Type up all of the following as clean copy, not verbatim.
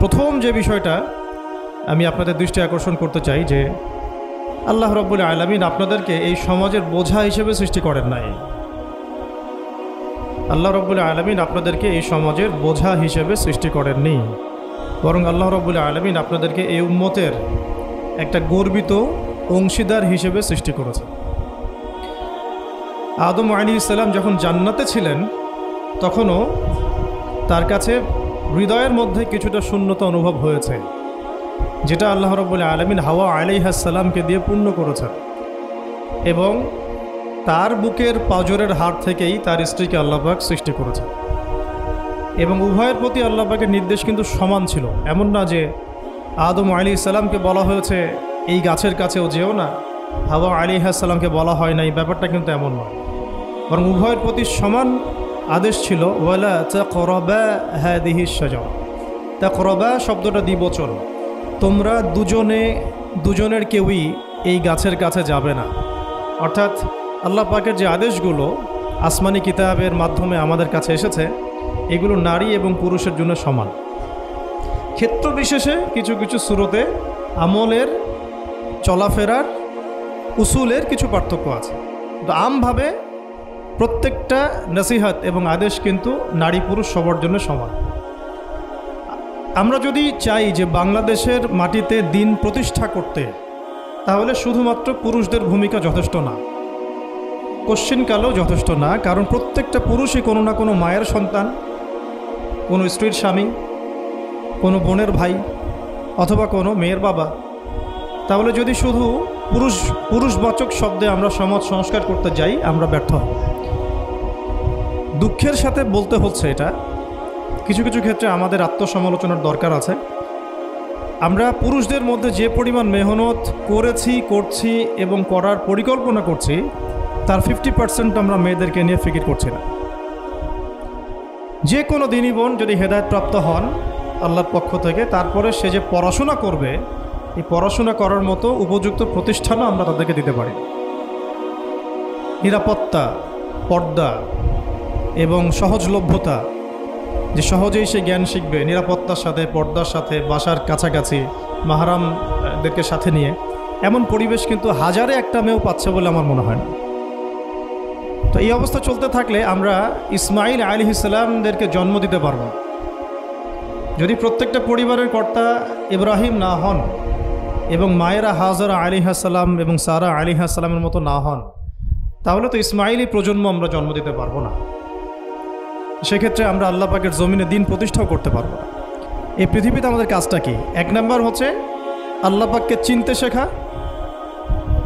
প্রথম যে বিষয়টা আমি আপনাদের দৃষ্টি আকর্ষণ করতে চাই যে আল্লাহ রাব্বুল আলামিন আপনাদেরকে এই সমাজের বোঝা হিসেবে সৃষ্টি করেন নাই। আল্লাহ রাব্বুল আলামিন আপনাদেরকে এই সমাজের বোঝা হিসেবে সৃষ্টি করেননি, বরং আল্লাহ রাব্বুল আলামিন আপনাদেরকে এই উম্মতের একটা গর্বিত অংশীদার হিসেবে সৃষ্টি করেছে। আদম আলাইহিস সালাম যখন জান্নাতে ছিলেন তখনও তার কাছে হৃদয়ের মধ্যে কিছুটা শূন্যতা অনুভব হয়েছে, যেটা আল্লাহ রাব্বুল আলামিন হাওয়া আলাইহিস সালামকে দিয়ে পূর্ণ করেছেন এবং তার বুকের পাঁজরের হাড় থেকেই তার স্ত্রীকে আল্লাহ পাক সৃষ্টি করেছেন। এবং উভয়ের প্রতি আল্লাহ পাকের নির্দেশ কিন্তু সমান ছিল। এমন না যে আদম আলাইহিস সালামকে বলা হয়েছে এই গাছের কাছেও যেও না, হাওয়া আলাইহিস সালামকে বলা হয় না, এই ব্যাপারটা কিন্তু এমন নয়, বরং উভয়ের প্রতি সমান আদেশ ছিল। ওয়ালা তাকরাবা হাদিহিশ শাজারা, তাকরাবা শব্দটা দ্বিবচন, তোমরা দুজনের কেউই এই গাছের কাছে যাবে না। অর্থাৎ আল্লাহ পাকের যে আদেশগুলো আসমানি কিতাবের মাধ্যমে আমাদের কাছে এসেছে এগুলো নারী এবং পুরুষের জন্য সমান। ক্ষেত্র বিশেষে কিছু কিছু সূরতে আমলের, চলাফেরার, উসুলের কিছু পার্থক্য আছে, তো আমভাবে প্রত্যেকটা নসিহত এবং আদেশ কিন্তু নারী পুরুষ সবার জন্য সমান। আমরা যদি চাই যে বাংলাদেশের মাটিতে দিন প্রতিষ্ঠা করতে, তাহলে শুধুমাত্র পুরুষদের ভূমিকা যথেষ্ট না, কোশ্চিনকালেও যথেষ্ট না। কারণ প্রত্যেকটা পুরুষই কোনো না কোনো মায়ের সন্তান, কোনো স্ত্রীর স্বামী, কোনো বোনের ভাই অথবা কোনো মেয়ের বাবা। তাহলে যদি শুধু পুরুষবাচক শব্দে আমরা সমাজ সংস্কার করতে যাই, আমরা ব্যর্থ হব। দুঃখের সাথে বলতে হচ্ছে এটা, কিছু কিছু ক্ষেত্রে আমাদের আত্মসমালোচনার দরকার আছে। আমরা পুরুষদের মধ্যে যে পরিমাণ মেহনত করছি এবং করার পরিকল্পনা করছি, তার 50% আমরা মেয়েদেরকে নিয়ে ফিকির করছি না। যে কোনো দিনই বোন যদি হেদায়েতপ্রাপ্ত হন আল্লাহর পক্ষ থেকে, তারপরে সে যে পড়াশোনা করবে, এই পড়াশোনা করার মতো উপযুক্ত প্রতিষ্ঠানও আমরা তাদেরকে দিতে পারি। নিরাপত্তা, পর্দা এবং সহজলভ্যতা, যে সহজেই সে জ্ঞান শিখবে নিরাপত্তার সাথে, পর্দার সাথে, বাসার কাছাকাছি, মাহরামদেরকে সাথে নিয়ে, এমন পরিবেশ কিন্তু হাজারে একটা মেয়েও পাচ্ছে বলে আমার মনে হয় না। তো এই অবস্থা চলতে থাকলে আমরা ইসমাইল আলাইহিস সালামদেরকে জন্ম দিতে পারব না। যদি প্রত্যেকটা পরিবারের কর্তা ইব্রাহিম না হন এবং মায়েরা হাজরা আলাইহিস সালাম এবং সারা আলাইহিস সালামের মতো না হন, তাহলে তো ইসমাইলি প্রজন্ম আমরা জন্ম দিতে পারবো না। সেক্ষেত্রে আমরা আল্লাহ পাকের জমিনে দিন প্রতিষ্ঠাও করতে পারবো না। এই পৃথিবীতে আমাদের কাজটা কি? এক নাম্বার হচ্ছে আল্লাহ পাককে চিনতে শেখা,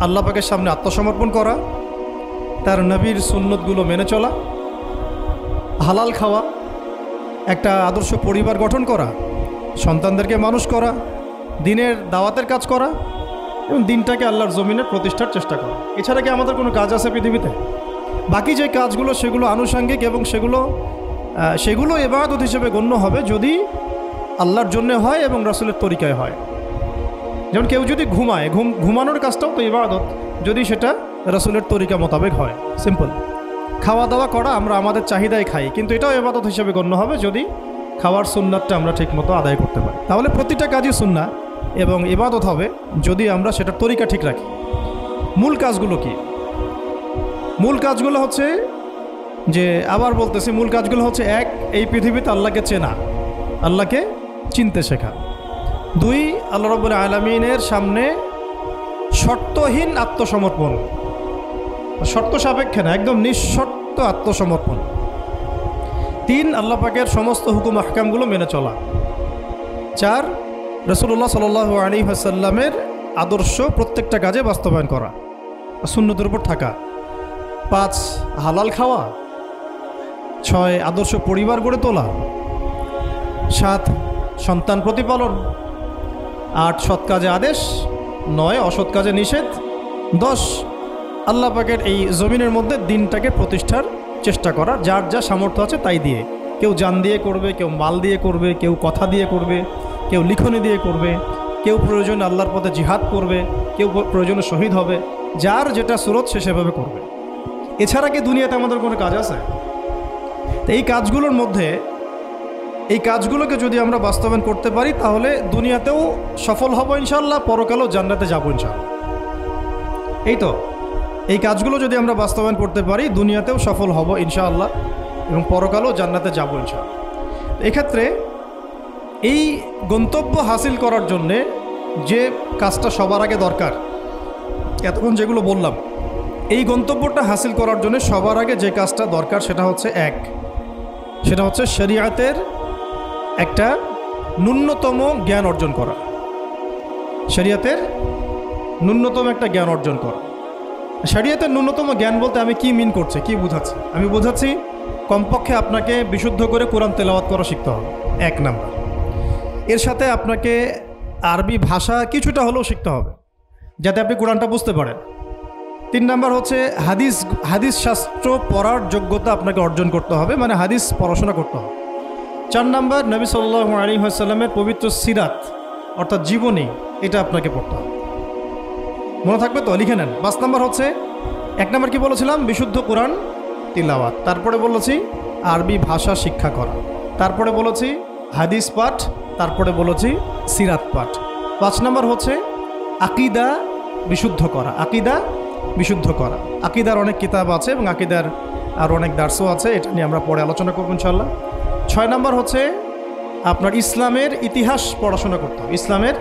আল্লাহ পাকের সামনে আত্মসমর্পণ করা, তার নবীর সুন্নতগুলো মেনে চলা, হালাল খাওয়া, একটা আদর্শ পরিবার গঠন করা, সন্তানদেরকে মানুষ করা, দিনের দাওয়াতের কাজ করা এবং দিনটাকে আল্লাহর জমিনে প্রতিষ্ঠার চেষ্টা করা। এছাড়া কি আমাদের কোনো কাজ আছে পৃথিবীতে? বাকি যে কাজগুলো সেগুলো আনুষঙ্গিক এবং সেগুলো ইবাদত হিসেবে গণ্য হবে যদি আল্লাহর জন্য হয় এবং রাসূলের তরিকায় হয়। যেমন কেউ যদি ঘুমায়, ঘুমানোর কাজটাও তো ইবাদত, যদি সেটা রাসূলের তরিকা মোতাবেক হয়। সিম্পল। খাওয়া দাওয়া করা, আমরা আমাদের চাহিদায় খাই, কিন্তু এটাও ইবাদত হিসেবে গণ্য হবে যদি খাওয়ার সুন্নাতটা আমরা ঠিকমতো আদায় করতে পারি। তাহলে প্রতিটা কাজই সুন্নাহ এবং ইবাদত হবে যদি আমরা সেটার তরিকা ঠিক রাখি। মূল কাজগুলো কি? মূল কাজগুলো হচ্ছে যে, আবার বলতেছি, মূল কাজগুলো হচ্ছে, এক, এই পৃথিবীতে আল্লাহকে চেনা, আল্লাহকে চিনতে শেখা। দুই, আল্লাহ রাব্বুল আলামিনের সামনে শর্তহীন আত্মসমর্পণ, শর্ত সাপেক্ষে না, একদম নিঃশর্ত আত্মসমর্পণ। তিন, আল্লাহ পাকের সমস্ত হুকুম আহকামগুলো মেনে চলা। চার, রাসূলুল্লাহ সাল্লাল্লাহু আলাইহি ওয়াসাল্লামের আদর্শ প্রত্যেকটা কাজে বাস্তবায়ন করা, সুন্নতের উপর থাকা। পাঁচ, হালাল খাওয়া। ছয়, আদর্শ পরিবার গড়ে তোলা। সাত, সন্তান প্রতিপালন। আট, সৎ কাজে আদেশ। নয়, অসৎ কাজে নিষেধ। 10, আল্লাহ পাকের এই জমিনের মধ্যে দিনটাকে প্রতিষ্ঠার চেষ্টা করা, যার যা সামর্থ্য আছে তাই দিয়ে। কেউ জান দিয়ে করবে, কেউ মাল দিয়ে করবে, কেউ কথা দিয়ে করবে, কেউ লিখনি দিয়ে করবে, কেউ প্রয়োজনে আল্লাহর পথে জিহাদ করবে, কেউ প্রয়োজনে শহীদ হবে। যার যেটা সুরত সে সেভাবে করবে। এছাড়া কি দুনিয়াতে আমাদের কোনো কাজ আছে? তো এই কাজগুলোর মধ্যে এই কাজগুলোকে যদি আমরা বাস্তবায়ন করতে পারি তাহলে দুনিয়াতেও সফল হব ইনশাআল্লাহ, পরকালেও জান্নাতে যাব ইনশাআল্লাহ। এই তো, এই কাজগুলো যদি আমরা বাস্তবায়ন করতে পারি দুনিয়াতেও সফল হব ইনশাআল্লাহ এবং পরকালেও জান্নাতে যাব ইনশাআল্লাহ। এক্ষেত্রে এই গন্তব্য হাসিল করার জন্যে যে কাজটা সবার আগে দরকার, এতক্ষণ যেগুলো বললাম, এই গন্তব্যটা হাসিল করার জন্য সবার আগে যে কাজটা দরকার সেটা হচ্ছে শরিয়াতের একটা ন্যূনতম জ্ঞান অর্জন করা। শরিয়াতের ন্যূনতম একটা জ্ঞান অর্জন করা। শরিয়াতের ন্যূনতম জ্ঞান বলতে আমি কি মিন করছি, কি বোঝাচ্ছি? আমি বোঝাচ্ছি কমপক্ষে আপনাকে বিশুদ্ধ করে কোরআন তেলাওয়াত করা শিখতে হবে, 1 নাম্বার। এর সাথে আপনাকে আরবি ভাষা কিছুটা হলেও শিখতে হবে যাতে আপনি কোরআনটা বুঝতে পারেন। 3 নাম্বার হচ্ছে হাদিস শাস্ত্র পড়ার যোগ্যতা আপনাকে অর্জন করতে হবে, মানে হাদিস পড়াশোনা করতে হবে। 4 নাম্বার নবী সাল্লাল্লাহু আলাইহি ওয়াসাল্লামের পবিত্র সিরাত অর্থাৎ জীবনী, এটা আপনাকে পড়তে হবে। মনে থাকবে তো? লিখে নেন। 5 নাম্বার হচ্ছে, 1 নাম্বার কি বলেছিলাম? বিশুদ্ধ কোরআন তিলাওয়াত। তারপরে বলেছি আরবি ভাষা শিক্ষা করা। তারপরে বলেছি হাদিস পাঠ। তারপরে বলেছি সিরাত পাঠ। 5 নাম্বার হচ্ছে আকীদা বিশুদ্ধ করা। আকীদা বিশুদ্ধ করা। আকীদার অনেক কিতাব আছে এবং আকীদার আর অনেক দার্সও আছে, এটা নিয়ে আমরা পরে আলোচনা করব ইনশাআল্লাহ। 6 নাম্বার হচ্ছে আপনার ইসলামের ইতিহাস পড়াশোনা করতে হবে, ইসলামের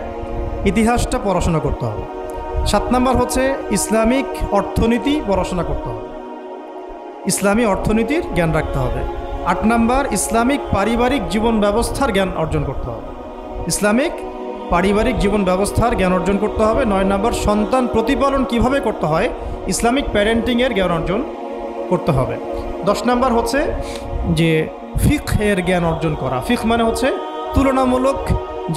ইতিহাসটা পড়াশোনা করতে হবে। 7 নাম্বার হচ্ছে ইসলামিক অর্থনীতি পড়াশোনা করতে হবে, ইসলামী অর্থনীতির জ্ঞান রাখতে হবে। 8 নাম্বার ইসলামিক পারিবারিক জীবন ব্যবস্থার জ্ঞান অর্জন করতে হবে, ইসলামিক পারিবারিক জীবন ব্যবস্থার জ্ঞান অর্জন করতে হবে। 9 নাম্বার সন্তান প্রতিপালন কিভাবে করতে হয়, ইসলামিক প্যারেন্টিংয়ের জ্ঞান অর্জন করতে হবে। 10 নাম্বার হচ্ছে যে ফিকহের জ্ঞান অর্জন করা। ফিকহ মানে হচ্ছে তুলনামূলক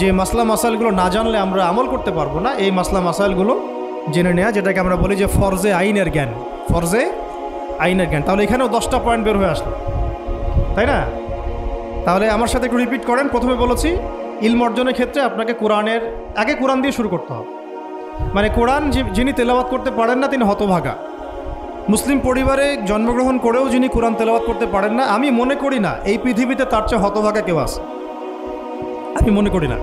যে মাসলা মাসাইলগুলো না জানলে আমরা আমল করতে পারবো না, এই মাসলা মাসাইলগুলো জেনে নেওয়া, যেটাকে আমরা বলি যে ফরজে আইনের জ্ঞান, ফরজে আইনের জ্ঞান। তাহলে এখানেও 10টা পয়েন্ট বের হয়ে আসলো, তাই না? তাহলে আমার সাথে একটু রিপিট করেন। প্রথমে বলেছি ইলম অর্জনের ক্ষেত্রে আপনাকে কোরআনের আগে কোরআন দিয়ে শুরু করতে হবে, মানে কোরআন যিনি তেলাওয়াত করতে পারেন না তিনি হতভাগা। মুসলিম পরিবারে জন্মগ্রহণ করেও যিনি কোরআন তেলাওয়াত করতে পারেন না, আমি মনে করি না এই পৃথিবীতে তার চেয়ে হতভাগা কেউ আছে, আমি মনে করি না।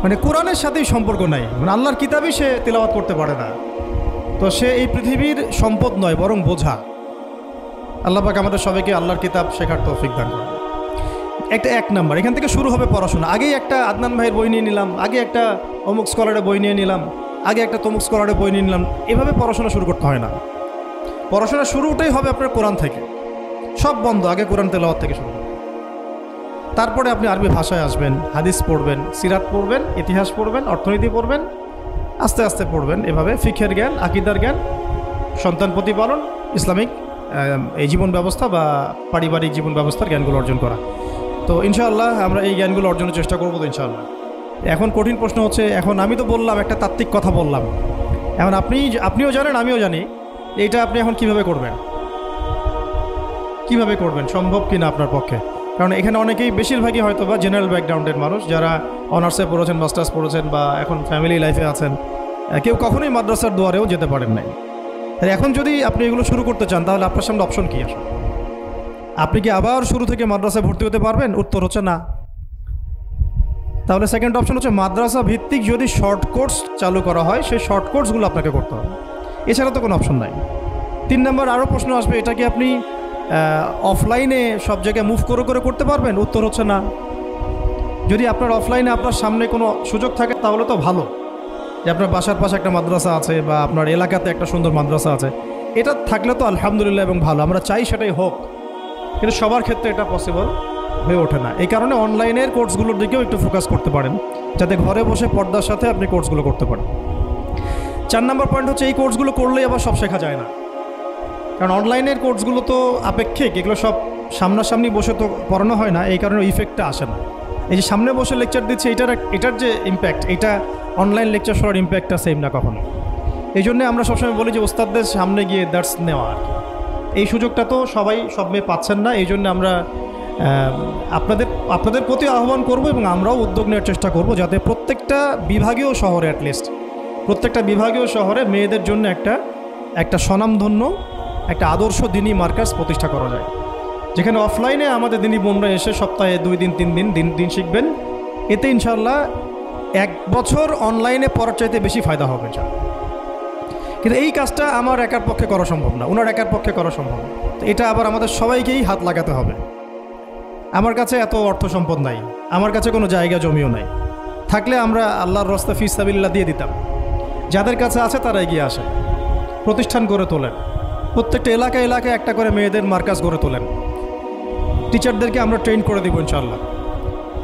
মানে কোরআনের সাথেই সম্পর্ক নাই, মানে আল্লাহর কিতাবই সে তেলাওয়াত করতে পারে না, তো সে এই পৃথিবীর সম্পদ নয় বরং বোঝা। আল্লাহ পাক আমাদের সবাইকে আল্লাহর কিতাব শেখার তৌফিক দান করুন। একটা 1 নাম্বার, এখান থেকে শুরু হবে পড়াশোনা। আগেই একটা আদনান ভাইয়ের বই নিয়ে নিলাম, আগে একটা অমুক স্কলারের বই নিয়ে নিলাম, আগে একটা তমুক স্কলারের বই নিয়ে নিলাম, এভাবে পড়াশোনা শুরু করতে হয় না। পড়াশোনা শুরুটাই হবে আপনার কোরআন থেকে, সব বন্ধ, আগে কোরআন তেলাওয়াত থেকে শুরু করবেন। তারপরে আপনি আরবি ভাষায় আসবেন, হাদিস পড়বেন, সিরাত পড়বেন, ইতিহাস পড়বেন, অর্থনীতি পড়বেন, আস্তে আস্তে পড়বেন। এভাবে ফিকহের জ্ঞান, আকীদার জ্ঞান, সন্তান প্রতিপালন, ইসলামিক এই জীবন ব্যবস্থা বা পারিবারিক জীবন ব্যবস্থার জ্ঞানগুলো অর্জন করা। তো ইনশাআল্লাহ আমরা এই জ্ঞানগুলো অর্জনের চেষ্টা করবো তো ইনশাআল্লাহ। এখন কঠিন প্রশ্ন হচ্ছে, এখন আমি তো বললাম একটা তাত্ত্বিক কথা বললাম, এখন আপনিও জানেন আমিও জানি, এইটা আপনি এখন কিভাবে করবেন, কিভাবে করবেন, সম্ভব কিনা আপনার পক্ষে? কারণ এখানে অনেকেই, বেশিরভাগই হয়তো বা জেনারেল ব্যাকগ্রাউন্ডের মানুষ, যারা অনার্সে পড়েছেন, মাস্টার্স পড়েছেন বা এখন ফ্যামিলি লাইফে আছেন, কেউ কখনোই মাদ্রাসার দুয়ারেও যেতে পারেন নাই। এখন যদি আপনি এগুলো শুরু করতে চান তাহলে আপনার সামনে অপশন কী আসে? আপনি কি আবার শুরু থেকে মাদ্রাসায় ভর্তি হতে পারবেন? উত্তর হচ্ছে না। তাহলে সেকেন্ড অপশন হচ্ছে মাদ্রাসা ভিত্তিক যদি শর্ট কোর্স চালু করা হয়, সেই শর্ট কোর্সগুলো আপনাকে করতে হবে, এছাড়া তো কোনো অপশন নাই। 3 নম্বর আরও প্রশ্ন আসবে, এটা কি আপনি অফলাইনে সব জায়গায় মুভ করে করে করতে পারবেন? উত্তর হচ্ছে না। যদি আপনার অফলাইনে আপনার সামনে কোনো সুযোগ থাকে তাহলে তো ভালো, যে আপনার বাসার পাশে একটা মাদ্রাসা আছে বা আপনার এলাকাতে একটা সুন্দর মাদ্রাসা আছে, এটা থাকলে তো আলহামদুলিল্লাহ এবং ভালো, আমরা চাই সেটাই হোক, কিন্তু সবার ক্ষেত্রে এটা পসিবল হয়ে ওঠে না। এই কারণে অনলাইনের কোর্সগুলোর দিকেও একটু ফোকাস করতে পারেন, যাতে ঘরে বসে পর্দার সাথে আপনি কোর্সগুলো করতে পারেন। 4 নম্বর পয়েন্ট হচ্ছে, এই কোর্সগুলো করলেই আবার সব শেখা যায় না, কারণ অনলাইনের কোর্সগুলো তো আপেক্ষিক, এগুলো সব সামনাসামনি বসে তো পড়ানো হয় না, এই কারণে ইফেক্টটা আসে না। এই যে সামনে বসে লেকচার দিচ্ছে, এটার যে ইম্প্যাক্ট, এটা অনলাইন লেকচার শোনার ইম্প্যাক্টটা সেম না কখনো। এই জন্যে আমরা সবসময় বলি যে ওস্তাদদের সামনে গিয়ে দার্স নেওয়া, আর এই সুযোগটা তো সবাই সব মেয়ে পাচ্ছেন না। এই জন্য আমরা আপনাদের প্রতি আহ্বান করব এবং আমরাও উদ্যোগ নেওয়ার চেষ্টা করব, যাতে প্রত্যেকটা বিভাগীয় শহরে, অ্যাটলিস্ট প্রত্যেকটা বিভাগীয় শহরে মেয়েদের জন্য একটা স্বনামধন্য একটা আদর্শ দিনী মার্কাজ প্রতিষ্ঠা করা যায়। যেখানে অফলাইনে আমাদের দিনী বোনরা এসে সপ্তাহে 2 দিন 3 দিন দিন শিখবেন, এতে ইনশাআল্লাহ 1 বছর অনলাইনে পড়ার চাইতে বেশি ফায়দা হবে। কিন্তু এই কাজটা আমার একার পক্ষে করা সম্ভব না, ওনার একার পক্ষে করা সম্ভব না। তো এটা আবার আমাদের সবাইকেই হাত লাগাতে হবে। আমার কাছে এত অর্থ সম্পদ নাই, আমার কাছে কোনো জায়গা জমিও নাই, থাকলে আমরা আল্লাহর রাস্তা ফি সাবিলিল্লাহ দিয়ে দিতাম। যাদের কাছে আছে তারা এগিয়ে আসে, প্রতিষ্ঠান গড়ে তোলেন, প্রত্যেকটা এলাকায় একটা করে মেয়েদের মার্কাজ গড়ে তোলেন, টিচারদেরকে আমরা ট্রেন করে দেবো ইনশাআল্লাহ,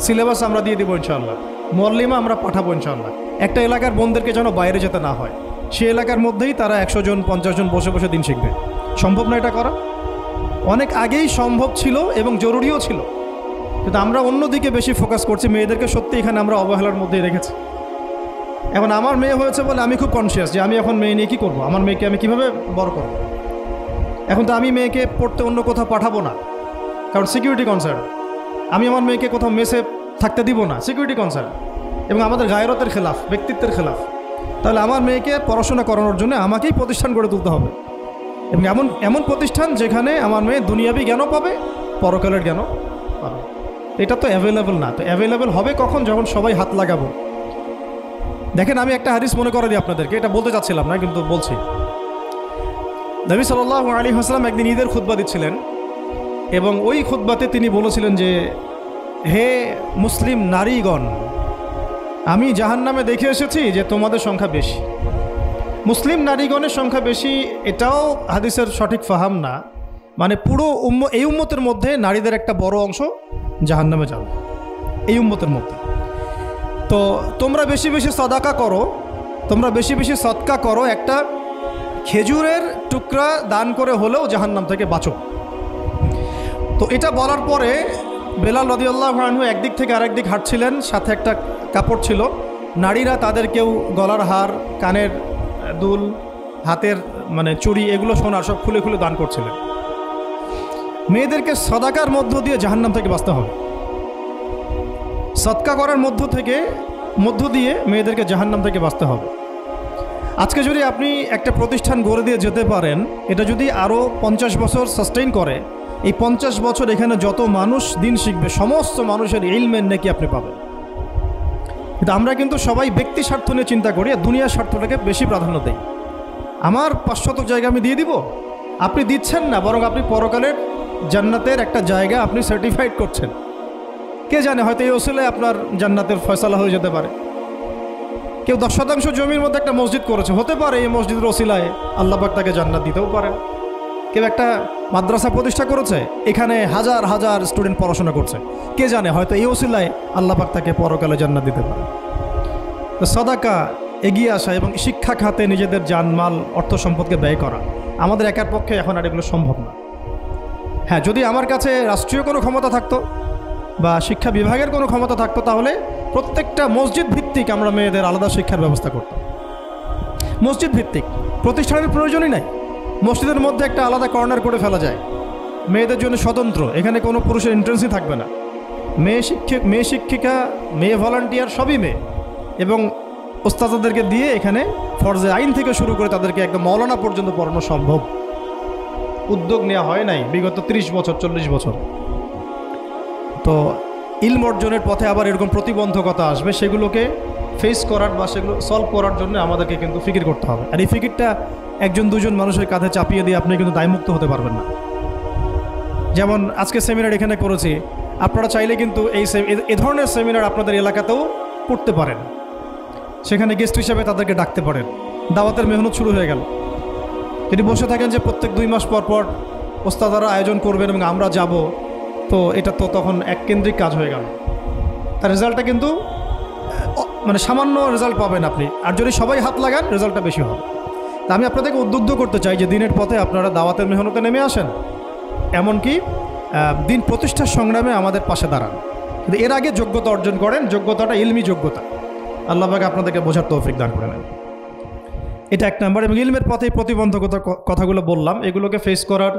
সিলেবাস আমরা দিয়ে দেবো ইনশাআল্লাহ, মুআল্লিমা আমরা পাঠাবো ইনশাআল্লাহ। একটা এলাকার বোনদেরকে যেন বাইরে যেতে না হয়, সে এলাকার মধ্যেই তারা 100 জন 50 জন বসে বসে দিন শিখবে। সম্ভব না এটা করা? অনেক আগেই সম্ভব ছিল এবং জরুরিও ছিল, কিন্তু আমরা অন্যদিকে বেশি ফোকাস করছি। মেয়েদেরকে সত্যি এখানে আমরা অবহেলার মধ্যেই রেখেছি। এখন আমার মেয়ে হয়েছে বলে আমি খুব কনসিয়াস যে আমি এখন মেয়ে নিয়ে কী করবো, আমার মেয়েকে আমি কীভাবে বড় করব। এখন তো আমি মেয়েকে পড়তে অন্য কোথাও পাঠাবো না, কারণ সিকিউরিটি কনসার্ন। আমি আমার মেয়েকে কোথাও মেসে থাকতে দিব না, সিকিউরিটি কনসার্ন, এবং আমাদের গায়রতের খেলাফ, ব্যক্তিত্বের খেলাফ। তাহলে আমার মেয়েকে পড়াশোনা করানোর জন্য আমাকেই প্রতিষ্ঠান গড়ে তুলতে হবে, এবং এমন প্রতিষ্ঠান যেখানে আমার মেয়ে দুনিয়াবি জ্ঞানও পাবে, পরকালের জ্ঞানও পাবে। এটা তো অ্যাভেলেবল না। তো অ্যাভেলেবল হবে কখন? যখন সবাই হাত লাগাবো। দেখেন, আমি একটা হাদিস মনে করে দিই আপনাদেরকে, এটা বলতে চাচ্ছিলাম না কিন্তু বলছি। নবী সাল্লাল্লাহু আলাইহি ওয়াসাল্লাম একদিন ঈদের খুতবা দিচ্ছিলেন, এবং ওই খুতবাতে তিনি বলেছিলেন যে, হে মুসলিম নারীগণ, আমি জাহান্নামে দেখে এসেছি যে তোমাদের সংখ্যা বেশি। মুসলিম নারীগণের সংখ্যা বেশি এটাও হাদিসের সঠিক ফাহাম না, মানে পুরো এই উম্মতের মধ্যে নারীদের একটা বড় অংশ জাহান্নামে যাবে এই উম্মতের মধ্যে। তো তোমরা বেশি বেশি সাদাকা করো, তোমরা বেশি বেশি সদকা করো, একটা খেজুরের টুকরা দান করে হলেও জাহান্নাম থেকে বাঁচো। তো এটা বলার পরে বেলাল রাদিয়াল্লাহু আনহু একদিক থেকে আরেক দিক হাঁটছিলেন, সাথে একটা কাপড় ছিল। নারীরা তাদের কেউ গলার হার, কানের দুল, হাতের মানে চুড়ি, এগুলো সোনার সব খুলে খুলে দান করছিলেন। মেয়েদেরকে সদাকার মধ্য দিয়ে জাহান্নাম থেকে বাঁচতে হবে, সদকা করার মধ্য দিয়ে মেয়েদেরকে জাহান্নাম থেকে বাঁচতে হবে। আজকে যদি আপনি একটা প্রতিষ্ঠান গড়ে দিয়ে যেতে পারেন, এটা যদি আরও 50 বছর সাস্টেইন করে, এই 50 বছর এখানে যত মানুষ দিন শিখবে, সমস্ত মানুষের ইলমের নেকি আপনি পাবেন। কিন্তু আমরা কিন্তু সবাই ব্যক্তি স্বার্থ নিয়ে চিন্তা করি, আর দুনিয়ার স্বার্থটাকে বেশি প্রাধান্য দেই। আমার 500 জায়গা আমি দিয়ে দিব, আপনি দিচ্ছেন না, বরং আপনি পরকালের জান্নাতের একটা জায়গা আপনি সার্টিফাইড করছেন। কে জানে, হয়তো এই ওসিলায় আপনার জান্নাতের ফয়সালা হয়ে যেতে পারে। কেউ 10% জমির মধ্যে একটা মসজিদ করেছে, হতে পারে এই মসজিদের ওসিলায় আল্লাহ পাক তাকে জান্নাত দিতেও পারেন। কেউ একটা মাদ্রাসা প্রতিষ্ঠা করেছে, এখানে হাজার হাজার স্টুডেন্ট পড়াশোনা করছে, কে জানে হয়তো এই ওসিলায় আল্লাহ পাক তাকে পরকালে জান্নাত দিতে পারে। তো সাদাকা, এগিয়ে আসা এবং শিক্ষা খাতে নিজেদের জানমাল, অর্থ সম্পদকে ব্যয় করা আমাদের একার পক্ষে এখন আর এগুলো সম্ভব না। হ্যাঁ, যদি আমার কাছে রাষ্ট্রীয় কোনো ক্ষমতা থাকতো বা শিক্ষা বিভাগের কোনো ক্ষমতা থাকতো, তাহলে প্রত্যেকটা মসজিদ ভিত্তিক আমরা মেয়েদের আলাদা শিক্ষার ব্যবস্থা করতাম। মসজিদ ভিত্তিক, প্রতিষ্ঠানের প্রয়োজনই নাই, মসজিদের মধ্যে একটা আলাদা কর্নার করে ফেলা যায়, মেয়েদের জন্য স্বতন্ত্র, এখানে কোনো পুরুষের এন্ট্রেন্সই থাকবে না। মেয়ে শিক্ষিকা, মেয়ে ভলান্টিয়ার সবই মেয়ে, এবং ওস্তাদদেরকে দিয়ে এখানে ফরজে আইন থেকে শুরু করে তাদেরকে একদম মৌলানা পর্যন্ত পড়ানো সম্ভব। উদ্যোগ নেওয়া হয় নাই বিগত 30 বছর 40 বছর। তো ইলম অর্জনের পথে আবার এরকম প্রতিবন্ধকতা আসবে, সেগুলোকে ফেস করার বা সেগুলো সলভ করার জন্য আমাদেরকে কিন্তু ফিকির করতে হবে। আর এই ফিকিরটা 1-2 মানুষের কাঁধে চাপিয়ে দিয়ে আপনি কিন্তু দায়মুক্ত হতে পারবেন না। যেমন আজকে সেমিনার এখানে করেছি, আপনারা চাইলে কিন্তু এই ধরনের সেমিনার আপনাদের এলাকাতেও করতে পারেন, সেখানে গেস্ট হিসেবে তাদেরকে ডাকতে পারেন। দাওয়াতের মেহনত শুরু হয়ে গেল। যদি বসে থাকেন যে প্রত্যেক 2 মাস পর পর ওস্তাদারা আয়োজন করবেন এবং আমরা যাব, তো এটা তো তখন এককেন্দ্রিক কাজ হয়ে গেল। তার রেজাল্টটা কিন্তু মানে সামান্য রেজাল্ট পাবেন আপনি, আর যদি সবাই হাত লাগান রেজাল্টটা বেশি হবে। তা আমি আপনাদেরকে উদ্বুদ্ধ করতে চাই যে দিনের পথে আপনারা দাওয়াতের মেহনতে নেমে আসেন, এমনকি দিন প্রতিষ্ঠার সংগ্রামে আমাদের পাশে দাঁড়ান। কিন্তু এর আগে যোগ্যতা অর্জন করেন, যোগ্যতাটা ইলমি যোগ্যতা। আল্লাহ পাক আপনাদেরকে বোঝার তৌফিক দান করে নেন। এটা 1 নাম্বার। এবং ইলমের পথে প্রতিবন্ধকতার কথাগুলো বললাম, এগুলোকে ফেস করার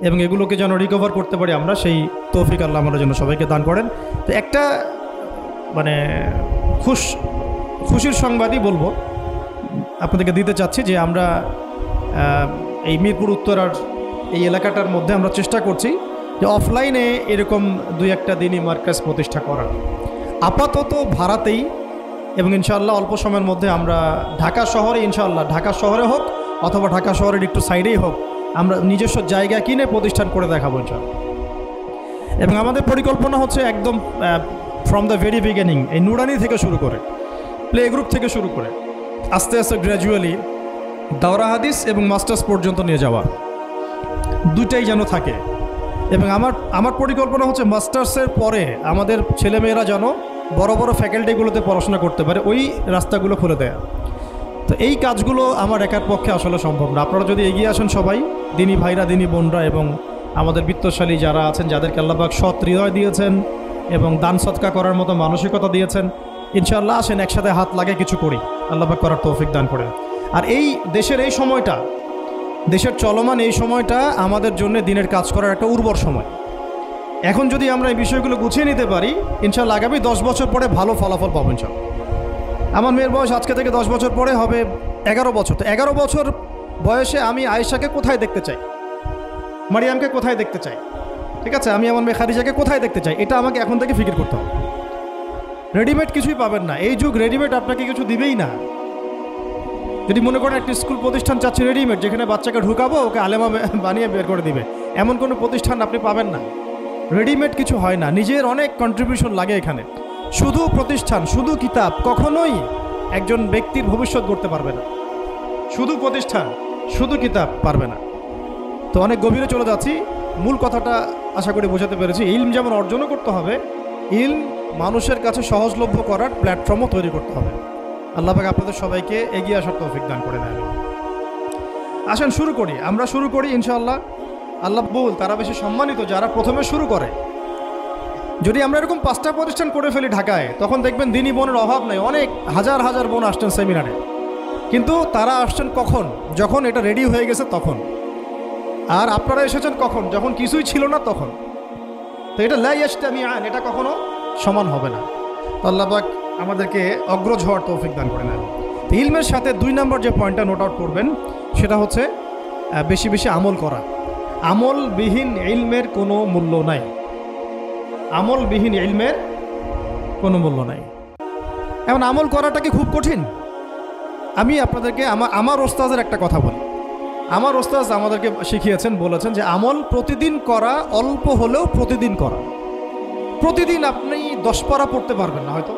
এবং এগুলোকে যেন রিকভার করতে পারি আমরা, সেই তৌফিক আল্লাহ আমাদের জন্য সবাইকে দান করেন। তো একটা মানে খুশির সংবাদই বলবো আপনাদেরকে দিতে চাচ্ছি যে আমরা এই মিরপুর উত্তরার এই এলাকাটার মধ্যে আমরা চেষ্টা করছি যে অফলাইনে এরকম দুই একটা দিনই মার্কাজ প্রতিষ্ঠা করা, আপাতত ভাড়াতেই, এবং ইনশাআল্লাহ অল্প সময়ের মধ্যে আমরা ঢাকা শহরে, ইনশাআল্লাহ ঢাকা শহরে হোক অথবা ঢাকা শহরের একটু সাইডেই হোক, আমরা নিজস্ব জায়গা কিনে প্রতিষ্ঠান করে দেখাবো ইনশাআল্লাহ। এবং আমাদের পরিকল্পনা হচ্ছে একদম ফ্রম দ্য ভেরি বিগিনিং, এই নুরানি থেকে শুরু করে, প্লে গ্রুপ থেকে শুরু করে আস্তে আস্তে গ্র্যাজুয়ালি দাওরা হাদিস এবং মাস্টার্স পর্যন্ত নিয়ে যাওয়া, দুইটাই যেন থাকে। এবং আমার পরিকল্পনা হচ্ছে মাস্টার্সের পরে আমাদের ছেলেমেয়েরা যেন বড় বড় ফ্যাকাল্টিগুলোতে পড়াশোনা করতে পারে, ওই রাস্তাগুলো খুলে দেয়। তো এই কাজগুলো আমার একার পক্ষে আসলে সম্ভব না। আপনারা যদি এগিয়ে আসেন সবাই, দিনী ভাইরা, দিনী বোনরা এবং আমাদের বিত্তশালী যারা আছেন, যাদেরকে আল্লাহ পাক সৎ হৃদয় দিয়েছেন এবং দান সৎকা করার মতো মানসিকতা দিয়েছেন, ইনশাআল্লাহ আসেন একসাথে হাত লাগে কিছু করি, আল্লাহ পাক করার তৌফিক দান করেন। আর এই দেশের এই সময়টা, দেশের চলমান এই সময়টা আমাদের জন্য দিনের কাজ করার একটা উর্বর সময়। এখন যদি আমরা এই বিষয়গুলো গুছিয়ে নিতে পারি, ইনশাআল্লাহ আগামী 10 বছর পরে ভালো ফলাফল পাবো ইনশাআল্লাহ। আমার মেয়ের বয়স আজকে থেকে 10 বছর পরে হবে 11 বছর। তো 11 বছর বয়সে আমি আয়েশাকে কোথায় দেখতে চাই, মারিয়ামকে কোথায় দেখতে চাই, ঠিক আছে, আমি আমার মেয়ে খাদিজাকে কোথায় দেখতে চাই, এটা আমাকে এখন থেকে ফিকির করতে হবে। রেডিমেড কিছুই পাবেন না, এই যুগ রেডিমেড আপনাকে কিছু দিবেই না। যদি মনে করেন একটা স্কুল প্রতিষ্ঠান চাচ্ছে রেডিমেড, যেখানে বাচ্চাকে ঢুকাবো ওকে আলেমা বানিয়ে বের করে দিবে, এমন কোনো প্রতিষ্ঠান আপনি পাবেন না। রেডিমেড কিছু হয় না, নিজের অনেক কন্ট্রিবিউশন লাগে এখানে। শুধু প্রতিষ্ঠান, শুধু কিতাব কখনোই একজন ব্যক্তির ভবিষ্যৎ গড়তে পারবে না। শুধু প্রতিষ্ঠান, শুধু কিতাব পারবে না। তো অনেক গভীরে চলে যাচ্ছি, মূল কথাটা আশা করি বোঝাতে পেরেছি। ইলম যেমন অর্জনও করতে হবে, ইলম মানুষের কাছে সহজলভ্য করার প্ল্যাটফর্মও তৈরি করতে হবে। আল্লাহ পাক আপনাদের সবাইকে এগিয়ে আসার তৌফিক দান করে দেন। আসেন শুরু করি, আমরা শুরু করি ইনশাআল্লাহ। আল্লাহ বল তারা বেশি সম্মানিত যারা প্রথমে শুরু করে। যদি আমরা এরকম 5টা প্রতিষ্ঠান করে ফেলি ঢাকায়, তখন দেখবেন দিনী বোনের অভাব নেই, অনেক হাজার হাজার বোন আসছেন সেমিনারে। কিন্তু তারা আসছেন কখন? যখন এটা রেডি হয়ে গেছে তখন। আর আপনারা এসেছেন কখন? যখন কিছুই ছিল না তখন। তো এটা লা ইয়াজতামিআন, এটা কখনো সমান হবে না। তো আল্লাহ পাক আমাদেরকে অগ্রজ হওয়ার তৌফিক দান করে নেন। ইলমের সাথে 2 নম্বর যে পয়েন্টটা নোট আউট করবেন সেটা হচ্ছে বেশি বেশি আমল করা। আমলবিহীন ইলমের কোনো মূল্য নাই, আমলবিহীন ইলমের কোনো মূল্য নাই। এখন আমল করাটা কি খুব কঠিন? আমি আপনাদেরকে আমার ওস্তাদের একটা কথা বলি। আমার ওস্তাদ আমাদেরকে শিখিয়েছেন, বলেছেন যে আমল প্রতিদিন করা, অল্প হলেও প্রতিদিন করা। প্রতিদিন আপনি 10 পারা পড়তে পারবেন না হয়তো,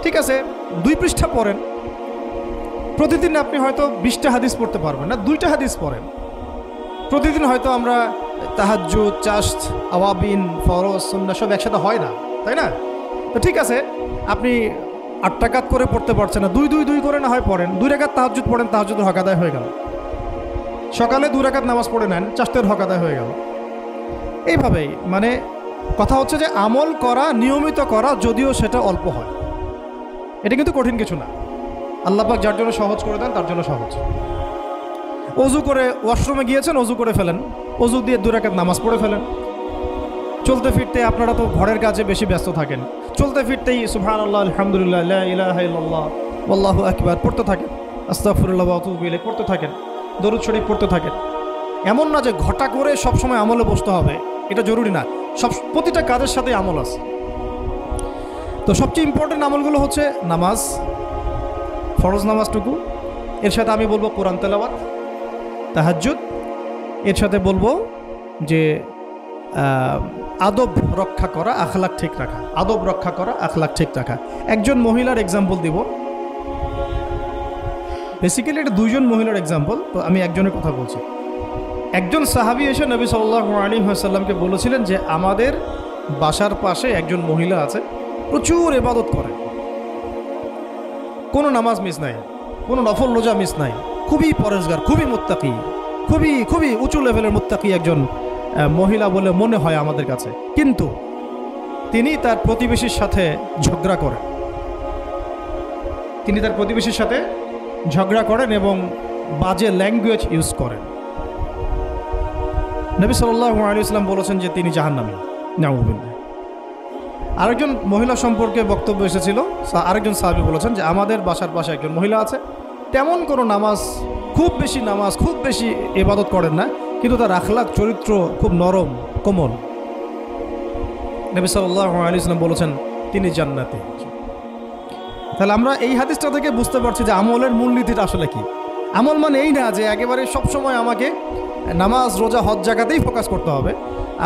ঠিক আছে, 2 পৃষ্ঠা পড়েন। প্রতিদিন আপনি হয়তো 20টা হাদিস পড়তে পারবেন না, 2টা হাদিস পড়েন। প্রতিদিন হয়তো আমরা তাহাজ্জুদ, চাশত, আওয়াবিন, ফরজ, সুন্নাহ সব একসাথে হয় না, তাই না? তো ঠিক আছে, আপনি 8 রাকাত করে পড়তে পারছেন না, 2 করে না হয় পড়েন। 2 রাকাত তাহাজ্জুদ পড়েন, তাহাজ্জুদের হক আদায় হয়ে গেল। সকালে 2 রাকাত নামাজ পড়ে নেন, চাশতের হক আদায় হয়ে গেল। এইভাবেই মানে কথা হচ্ছে যে আমল করা, নিয়মিত করা, যদিও সেটা অল্প হয়, এটা কিন্তু কঠিন কিছু না। আল্লাহ পাক যার জন্য সহজ করে দেন তার জন্য সহজ। অজু করে ওয়াশরুমে গিয়েছেন, অজু করে ফেলেন, অজু দিয়ে 2 রাকাত নামাজ পড়ে ফেলেন। চলতে ফিরতে, আপনারা তো ঘরের কাজে বেশি ব্যস্ত থাকেন, চলতে ফিরতেই সুবহানাল্লাহ, আলহামদুলিল্লাহ, লা ইলাহা ইল্লাল্লাহ, আল্লাহু আকবার পড়তে থাকেন, আস্তাগফিরুল্লাহ ওয়া আতুবু ইলাইহি পড়তে থাকেন, দরুদ শরীফ পড়তে থাকেন। এমন না যে ঘটা করে সবসময় আমলে বসতে হবে, এটা জরুরি না। প্রতিটা কাজের সাথে আমল আছে। তো সবচেয়ে ইম্পর্টেন্ট আমলগুলো হচ্ছে নামাজ, ফরজ নামাজটুকু, এর সাথে আমি বলবো কোরআন তেলাওয়াত, তাহাজ্জুদ, এর সাথে বলবো যে আদব রক্ষা করা, আখলাক ঠিক রাখা, আদব রক্ষা করা, আখলাক ঠিক রাখা। একজন মহিলার এক্সাম্পল দিব, বেসিক্যালি এটা 2জন মহিলার এক্সাম্পল, তো আমি একজনের কথা বলছি। একজন সাহাবী এসে নবী সাল্লাল্লাহু আলাইহি ওয়াসাল্লামকে বলেছিলেন যে আমাদের বাসার পাশে একজন মহিলা আছে, প্রচুর ইবাদত করে, কোনো নামাজ মিস নাই, কোনো নফল রোজা মিস নাই, খুবই পরেজগার, খুবই মুত্তাকি, খুবই উঁচু লেভেলের মুত্তাকি একজন মহিলা বলে মনে হয় আমাদের কাছে। কিন্তু তিনি তার প্রতিবেশীর সাথে ঝগড়া করেন, এবং বাজে ল্যাঙ্গুয়েজ ইউজ করেন। নবী সাল্লাল্লাহু আলাইহি ওয়াসাল্লাম বলেছেন যে তিনি জাহান্নামী, নাউযুবিল্লাহ। আরেকজন মহিলা সম্পর্কে বক্তব্য এসেছিল, আরেকজন সাহাবী বলেছেন যে আমাদের বাসার পাশে একজন মহিলা আছে, তেমন কোনো নামাজ, খুব বেশি ইবাদত করেন না, কিন্তু তার আখলাক, চরিত্র খুব নরম, কোমল, নবী সাল্লাল্লাহু আলাইহি ওয়াসাল্লাম বলেছেন তিনি জান্নাতি। তাহলে আমরা এই হাদিসটা থেকে বুঝতে পারছি যে আমলের মূলনীতিটা আসলে কি। আমল মানে এই না যে একেবারে সবসময় আমাকে নামাজ রোজা হজ জায়গাতেই ফোকাস করতে হবে।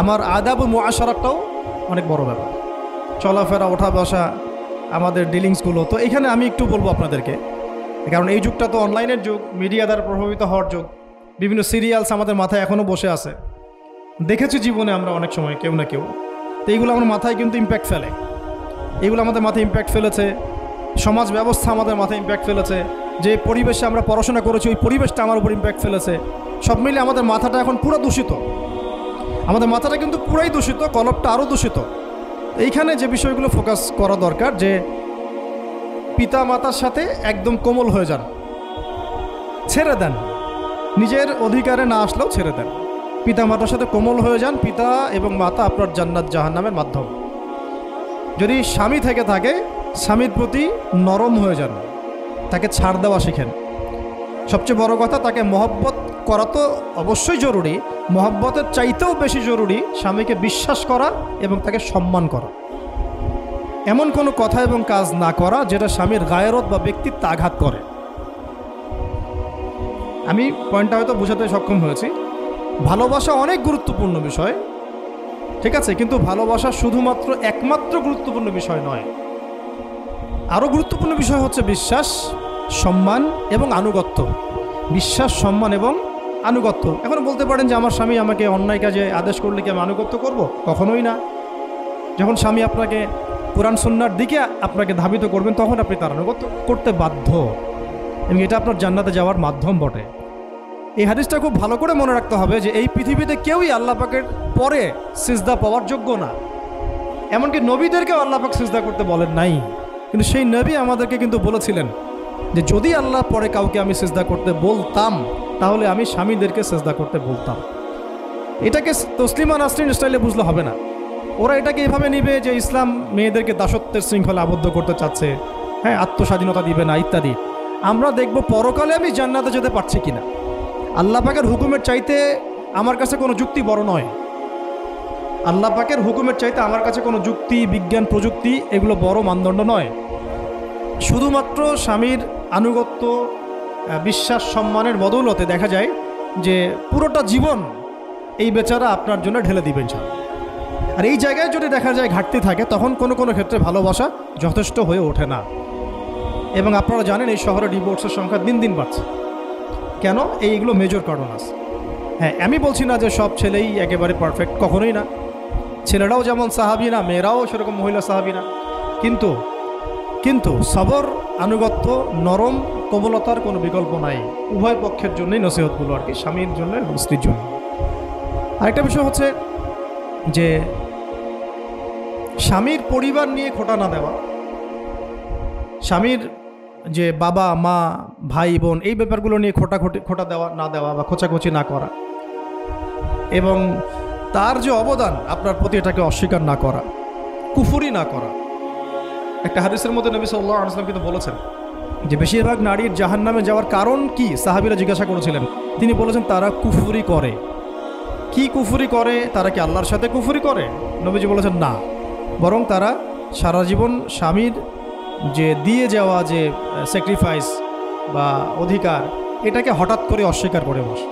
আমার আদাব ও মুআশারাটাও অনেক বড় ব্যাপার, চলাফেরা ওঠা বসা আমাদের ডিলিংসগুলো। তো এখানে আমি একটু বলবো আপনাদেরকে, কারণ এই যুগটা তো অনলাইনের যুগ, মিডিয়া দ্বারা প্রভাবিত হওয়ার যুগ, বিভিন্ন সিরিয়ালস আমাদের মাথায় এখনও বসে আছে। দেখেছি জীবনে আমরা অনেক সময় কেউ না কেউ, তো এইগুলো আমার মাথায় কিন্তু ইম্প্যাক্ট ফেলে। এগুলো আমাদের মাথায় ইম্প্যাক্ট ফেলেছে, সমাজ ব্যবস্থা আমাদের মাথায় ইম্প্যাক্ট ফেলেছে, যে পরিবেশে আমরা পড়াশোনা করেছি ওই পরিবেশটা আমার উপর ইম্প্যাক্ট ফেলেছে। সব মিলে আমাদের মাথাটা এখন পুরো দূষিত, আমাদের মাথাটা কিন্তু পুরাই দূষিত, কলপটা আরও দূষিত। এইখানে যে বিষয়গুলো ফোকাস করা দরকার, যে পিতা মাতার সাথে একদম কোমল হয়ে যান, ছেড়ে দেন, নিজের অধিকারে না আসলেও ছেড়ে দেন, পিতা মাতার সাথে কোমল হয়ে যান। পিতা এবং মাতা আপনার জান্নাত জাহান্নামের মাধ্যম। যদি স্বামী থেকে থাকে, স্বামীর প্রতি নরম হয়ে যান, তাকে ছাড় দেওয়া শিখেন। সবচেয়ে বড় কথা, তাকে মহব্বত করা তো অবশ্যই জরুরি, মহব্বতের চাইতেও বেশি জরুরি স্বামীকে বিশ্বাস করা এবং তাকে সম্মান করা। এমন কোনো কথা এবং কাজ না করা যেটা স্বামীর গায়রত বা ব্যক্তিত্বে আঘাত করে। আমি পয়েন্টটা হয়তো বোঝাতে সক্ষম হয়েছি। ভালোবাসা অনেক গুরুত্বপূর্ণ বিষয়, ঠিক আছে, কিন্তু ভালোবাসা শুধুমাত্র একমাত্র গুরুত্বপূর্ণ বিষয় নয়। আরও গুরুত্বপূর্ণ বিষয় হচ্ছে বিশ্বাস, সম্মান এবং আনুগত্য। বিশ্বাস, সম্মান এবং আনুগত্য। এখন বলতে পারেন যে আমার স্বামী আমাকে অন্যায় কাজে আদেশ করলে কি আমি আনুগত্য করব? কখনোই না। যখন স্বামী আপনাকে কোরআন সুন্নাহর দিকে আপনাকে ধাবিত করবেন, তখন আপনি তার আনুগত্য করতে বাধ্য, এবং এটা আপনার জান্নাতে যাওয়ার মাধ্যম বটে। এই হাদিসটা খুব ভালো করে মনে রাখতে হবে যে এই পৃথিবীতে কেউই আল্লাহ পাকের পরে সিজদা পাওয়ার যোগ্য না। এমনকি নবীদেরকেও আল্লাহ পাক সিজদা করতে বলেন নাই, কিন্তু সেই নবী আমাদেরকে কিন্তু বলেছিলেন যে যদি আল্লাহ পরে কাউকে আমি সিজদা করতে বলতাম, তাহলে আমি স্বামীদেরকে সিজদা করতে বলতাম। এটাকে তসলিমা নাসরিন স্টাইলে বুঝলে হবে না। ওরা এটাকে এভাবে নিবে যে ইসলাম মেয়েদেরকে দাসত্বের শৃঙ্খলা আবদ্ধ করতে চাচ্ছে, হ্যাঁ, আত্মস্বাধীনতা দিবে না ইত্যাদি। আমরা দেখব পরকালে আমি জান্নাতে যেতে পারছি কিনা। আল্লাহ পাকের হুকুমের চাইতে আমার কাছে কোনো যুক্তি বড় নয়। আল্লাহ পাকের হুকুমের চাইতে আমার কাছে কোনো যুক্তি, বিজ্ঞান, প্রযুক্তি এগুলো বড় মানদণ্ড নয়। শুধুমাত্র স্বামীর আনুগত্য, বিশ্বাস, সম্মানের বদৌলতে দেখা যায় যে পুরোটা জীবন এই বেচারা আপনার জন্য ঢেলে দিবেন। আর এই জায়গায় যদি দেখা যায় ঘাটতি থাকে, তখন কোনো কোনো ক্ষেত্রে ভালোবাসা যথেষ্ট হয়ে ওঠে না। এবং আপনারা জানেন এই শহরে ডিভোর্সের সংখ্যা দিন দিন বাড়ছে। কেন? এইগুলো মেজর কারণ আছে। হ্যাঁ, আমি বলছি না যে সব ছেলেই একেবারে পারফেক্ট, কখনোই না। ছেলেরাও যেমন সাহাবী না, মেয়েরাও সেরকম মহিলা সাহাবী না। কিন্তু সবর, আনুগত্য, নরম কোমলতার কোনো বিকল্প নাই। উভয় পক্ষের জন্যই নসিহতগুলো আর কি, স্বামীর জন্য এবং স্ত্রীর জন্য। আরেকটা বিষয় হচ্ছে যে স্বামীর পরিবার নিয়ে খোঁটা না দেওয়া, স্বামীর যে বাবা মা ভাই বোন এই ব্যাপারগুলো নিয়ে খোঁটা দেওয়া না দেওয়া বা খোঁচাখুচি না করা, এবং তার যে অবদান আপনার প্রতি এটাকে অস্বীকার না করা, কুফরি না করা। একটা হাদিসের মধ্যে নবী সাল্লাল্লাহু আলাইহি ওয়াসাল্লাম কিন্তু বলেছেন যে বেশিরভাগ নারীর জাহান্নামে যাওয়ার কারণ কি? সাহাবীরা জিজ্ঞাসা করেছিলেন, তিনি বলেছেন তারা কুফরি করে। কি কুফরি করে? তারা কি আল্লাহর সাথে কুফরি করে? নবীজি বলেছেন না, বরং তারা সারা জীবন স্বামীর যে দিয়ে যাওয়া যে স্যাক্রিফাইস বা অধিকার, এটাকে হঠাৎ করে অস্বীকার করে বসে,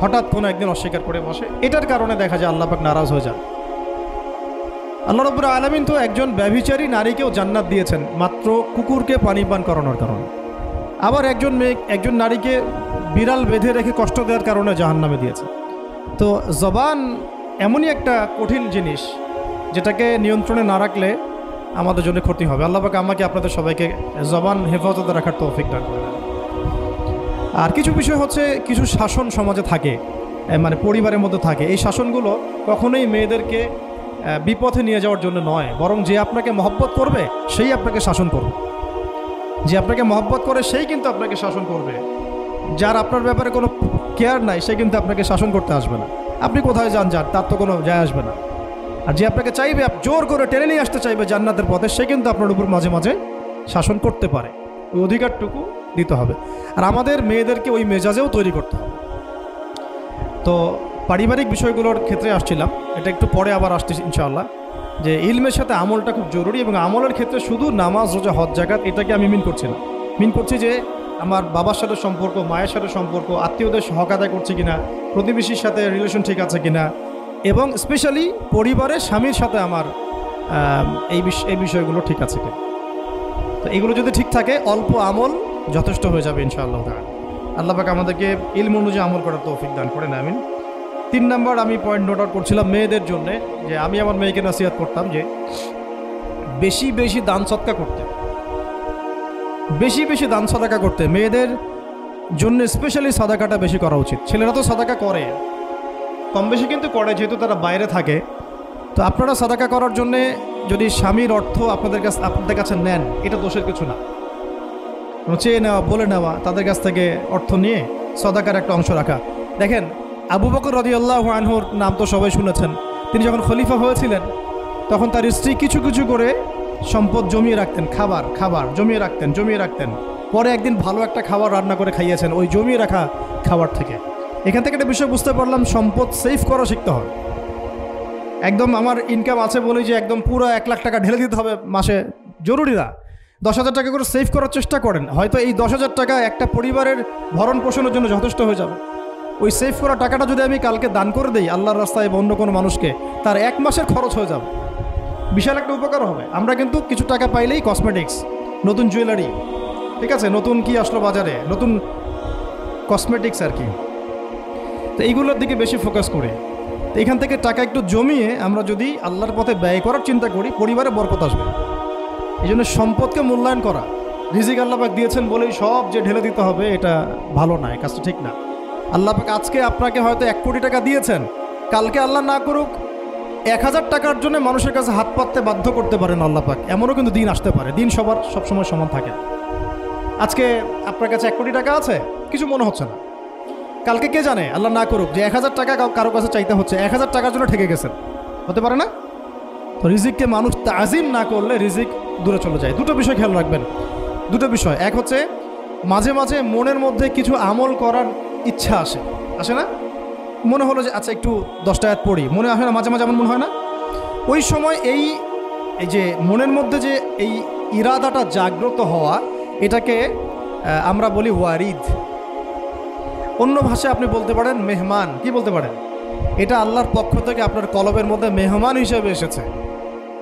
হঠাৎ কোনো একদিন অস্বীকার করে বসে। এটার কারণে দেখা যায় আল্লাহ পাক নারাজ হয়ে যান। আল্লাহ রাব্বুল আলামিন তো একজন ব্যভিচারী নারীকেও জান্নাত দিয়েছেন মাত্র কুকুরকে পানি পান করানোর কারণে। আবার একজন নারীকে বিড়াল বেঁধে রেখে কষ্ট দেওয়ার কারণে জাহান্নামে দিয়েছে। তো জবান এমনই একটা কঠিন জিনিস, যেটাকে নিয়ন্ত্রণে না রাখলে আমাদের জন্য ক্ষতি হবে। আল্লাহ পাক আমাকে আপনাদের সবাইকে জবান হেফাজতে রাখার তৌফিক দান করেন। আর কিছু বিষয় হচ্ছে, কিছু শাসন সমাজে থাকে, মানে পরিবারের মধ্যে থাকে। এই শাসনগুলো কখনোই মেয়েদেরকে বিপথে নিয়ে যাওয়ার জন্য নয়, বরং যে আপনাকে মহব্বত করবে সেই আপনাকে শাসন করবে। যে আপনাকে মহব্বত করে সেই কিন্তু আপনাকে শাসন করবে। যার আপনার ব্যাপারে কোনো কেয়ার নাই সে কিন্তু আপনাকে শাসন করতে আসবে না। আপনি কোথায় যান তার তো কোনো যায় আসবে না। আর যে আপনাকে চাইবে, জোর করে টেনে নিয়ে আসতে চাইবে জান্নাতের পথে, সে কিন্তু আপনার উপর মাঝে মাঝে শাসন করতে পারে। ওই অধিকারটুকু দিতে হবে। আর আমাদের মেয়েদেরকে ওই মেজাজেও তৈরি করতে হবে। তো পারিবারিক বিষয়গুলোর ক্ষেত্রে আসছিলাম, এটা একটু পরে আবার আসতেছি ইনশাআল্লাহ। যে ইলমের সাথে আমলটা খুব জরুরি, এবং আমলের ক্ষেত্রে শুধু নামাজ, রোজা, হজ, জাকাত এটাকে আমি মিন করছি না। মিন করছি যে আমার বাবার সাথে সম্পর্ক, মায়ের সাথে সম্পর্ক, আত্মীয়দের হক আদায় করছে কিনা, প্রতিবেশীর সাথে রিলেশন ঠিক আছে কিনা, এবং স্পেশালি পরিবারের স্বামীর সাথে আমার এই বিষয়গুলো ঠিক আছে কিনা। তো এগুলো যদি ঠিক থাকে অল্প আমল যথেষ্ট হয়ে যাবে ইনশাআল্লাহ তাআলা। আল্লাহ পাক আমাদেরকে ইলম অনুযায়ী আমল করার তৌফিক দান করেন, আমিন। 3 নম্বর আমি পয়েন্ট নোট আউট করছিলাম মেয়েদের জন্য, যে আমি আমার মেয়েকে নসিহত করতাম যে বেশি বেশি দান সদকা করতে, বেশি বেশি দান সাদাকা করতে। মেয়েদের জন্য স্পেশালি সাদাকাটা বেশি করা উচিত। ছেলেরা তো সাদাকা করে, কম বেশি কিন্তু করে, যেহেতু তারা বাইরে থাকে। তো আপনারা সাদাকা করার জন্যে যদি স্বামীর অর্থ আপনাদের কাছে নেন, এটা দোষের কিছু না। চেয়ে নেওয়া, বলে নেওয়া, তাদের কাছ থেকে অর্থ নিয়ে সাদাকার একটা অংশ রাখা। দেখেন, আবু বকর রাদিয়াল্লাহু আনহুর নাম তো সবাই শুনেছেন। তিনি যখন খলিফা হয়েছিলেন তখন তার স্ত্রী কিছু কিছু করে সম্পদ জমিয়ে রাখতেন, খাবার জমিয়ে রাখতেন। পরে একদিন ভালো একটা খাবার রান্না করে খাইয়েছেন ওই জমিয়ে রাখা খাবার থেকে। এখান থেকে একটা বিষয় বুঝতে পারলাম, সম্পদ সেভ করা শিখতে হয়। একদম আমার ইনকাম আছে বলে যে একদম পুরো 1 লাখ টাকা ঢেলে দিতে হবে মাসে, জরুরি না। 10,000 টাকা করে সেভ করার চেষ্টা করেন, হয়তো এই 10,000 টাকা একটা পরিবারের ভরণ পোষণের জন্য যথেষ্ট হয়ে যাবে। ওই সেভ করা টাকাটা যদি আমি কালকে দান করে দিই আল্লাহর রাস্তায় বা অন্য কোনো মানুষকে, তার 1 মাসের খরচ হয়ে যাবে, বিশাল একটা উপকার হবে। আমরা কিন্তু কিছু টাকা পাইলেই কসমেটিক্স, নতুন জুয়েলারি, ঠিক আছে, নতুন কি আসলো বাজারে, নতুন কসমেটিক্স আর কি, তো এইগুলোর দিকে বেশি ফোকাস করি। তো এখান থেকে টাকা একটু জমিয়ে আমরা যদি আল্লাহর পথে ব্যয় করার চিন্তা করি, পরিবারে বরকত আসবে। এই জন্য সম্পদকে মূল্যায়ন করা, রিজিক আল্লাহ পাক দিয়েছেন বলেই সব যে ঢেলে দিতে হবে, এটা ভালো না, এই কাজটা ঠিক না। আল্লাহ পাক আজকে আপনাকে হয়তো 1 কোটি টাকা দিয়েছেন, কালকে আল্লাহ না করুক 1000 টাকার জন্য মানুষের কাছে হাত পাততে বাধ্য করতে পারেন আল্লাহ পাক। এমনও কিন্তু দিন আসতে পারে, দিন সবার সবসময় সমান থাকে। আজকে আপনার কাছে 1 কোটি টাকা আছে, কিছু মনে হচ্ছে না, কালকে কে জানে আল্লাহ না করুক যে 1000 টাকা কারো কাছে চাইতে হচ্ছে, 1000 টাকার জন্য ঠেকে গেছেন, হতে পারে না? তো রিজিককে মানুষ তাজিম না করলে রিজিক দূরে চলে যায়। দুটো বিষয় খেয়াল রাখবেন, দুটো বিষয়। এক হচ্ছে মাঝে মাঝে মনের মধ্যে কিছু আমল করার ইচ্ছা আসে না? মনে হলো যে আচ্ছা একটু 10টা আয়াত পড়ি, মনে আসে না মাঝে মাঝে, এমন মনে হয় না? ওই সময় এই যে মনের মধ্যে যে এই ইরাদাটা জাগ্রত হওয়া, এটাকে আমরা বলি ওয়ারিদ। অন্য ভাষায় আপনি বলতে পারেন মেহমান। কি বলতে পারেন? এটা আল্লাহর পক্ষ থেকে আপনার কলবের মধ্যে মেহমান হিসেবে এসেছে।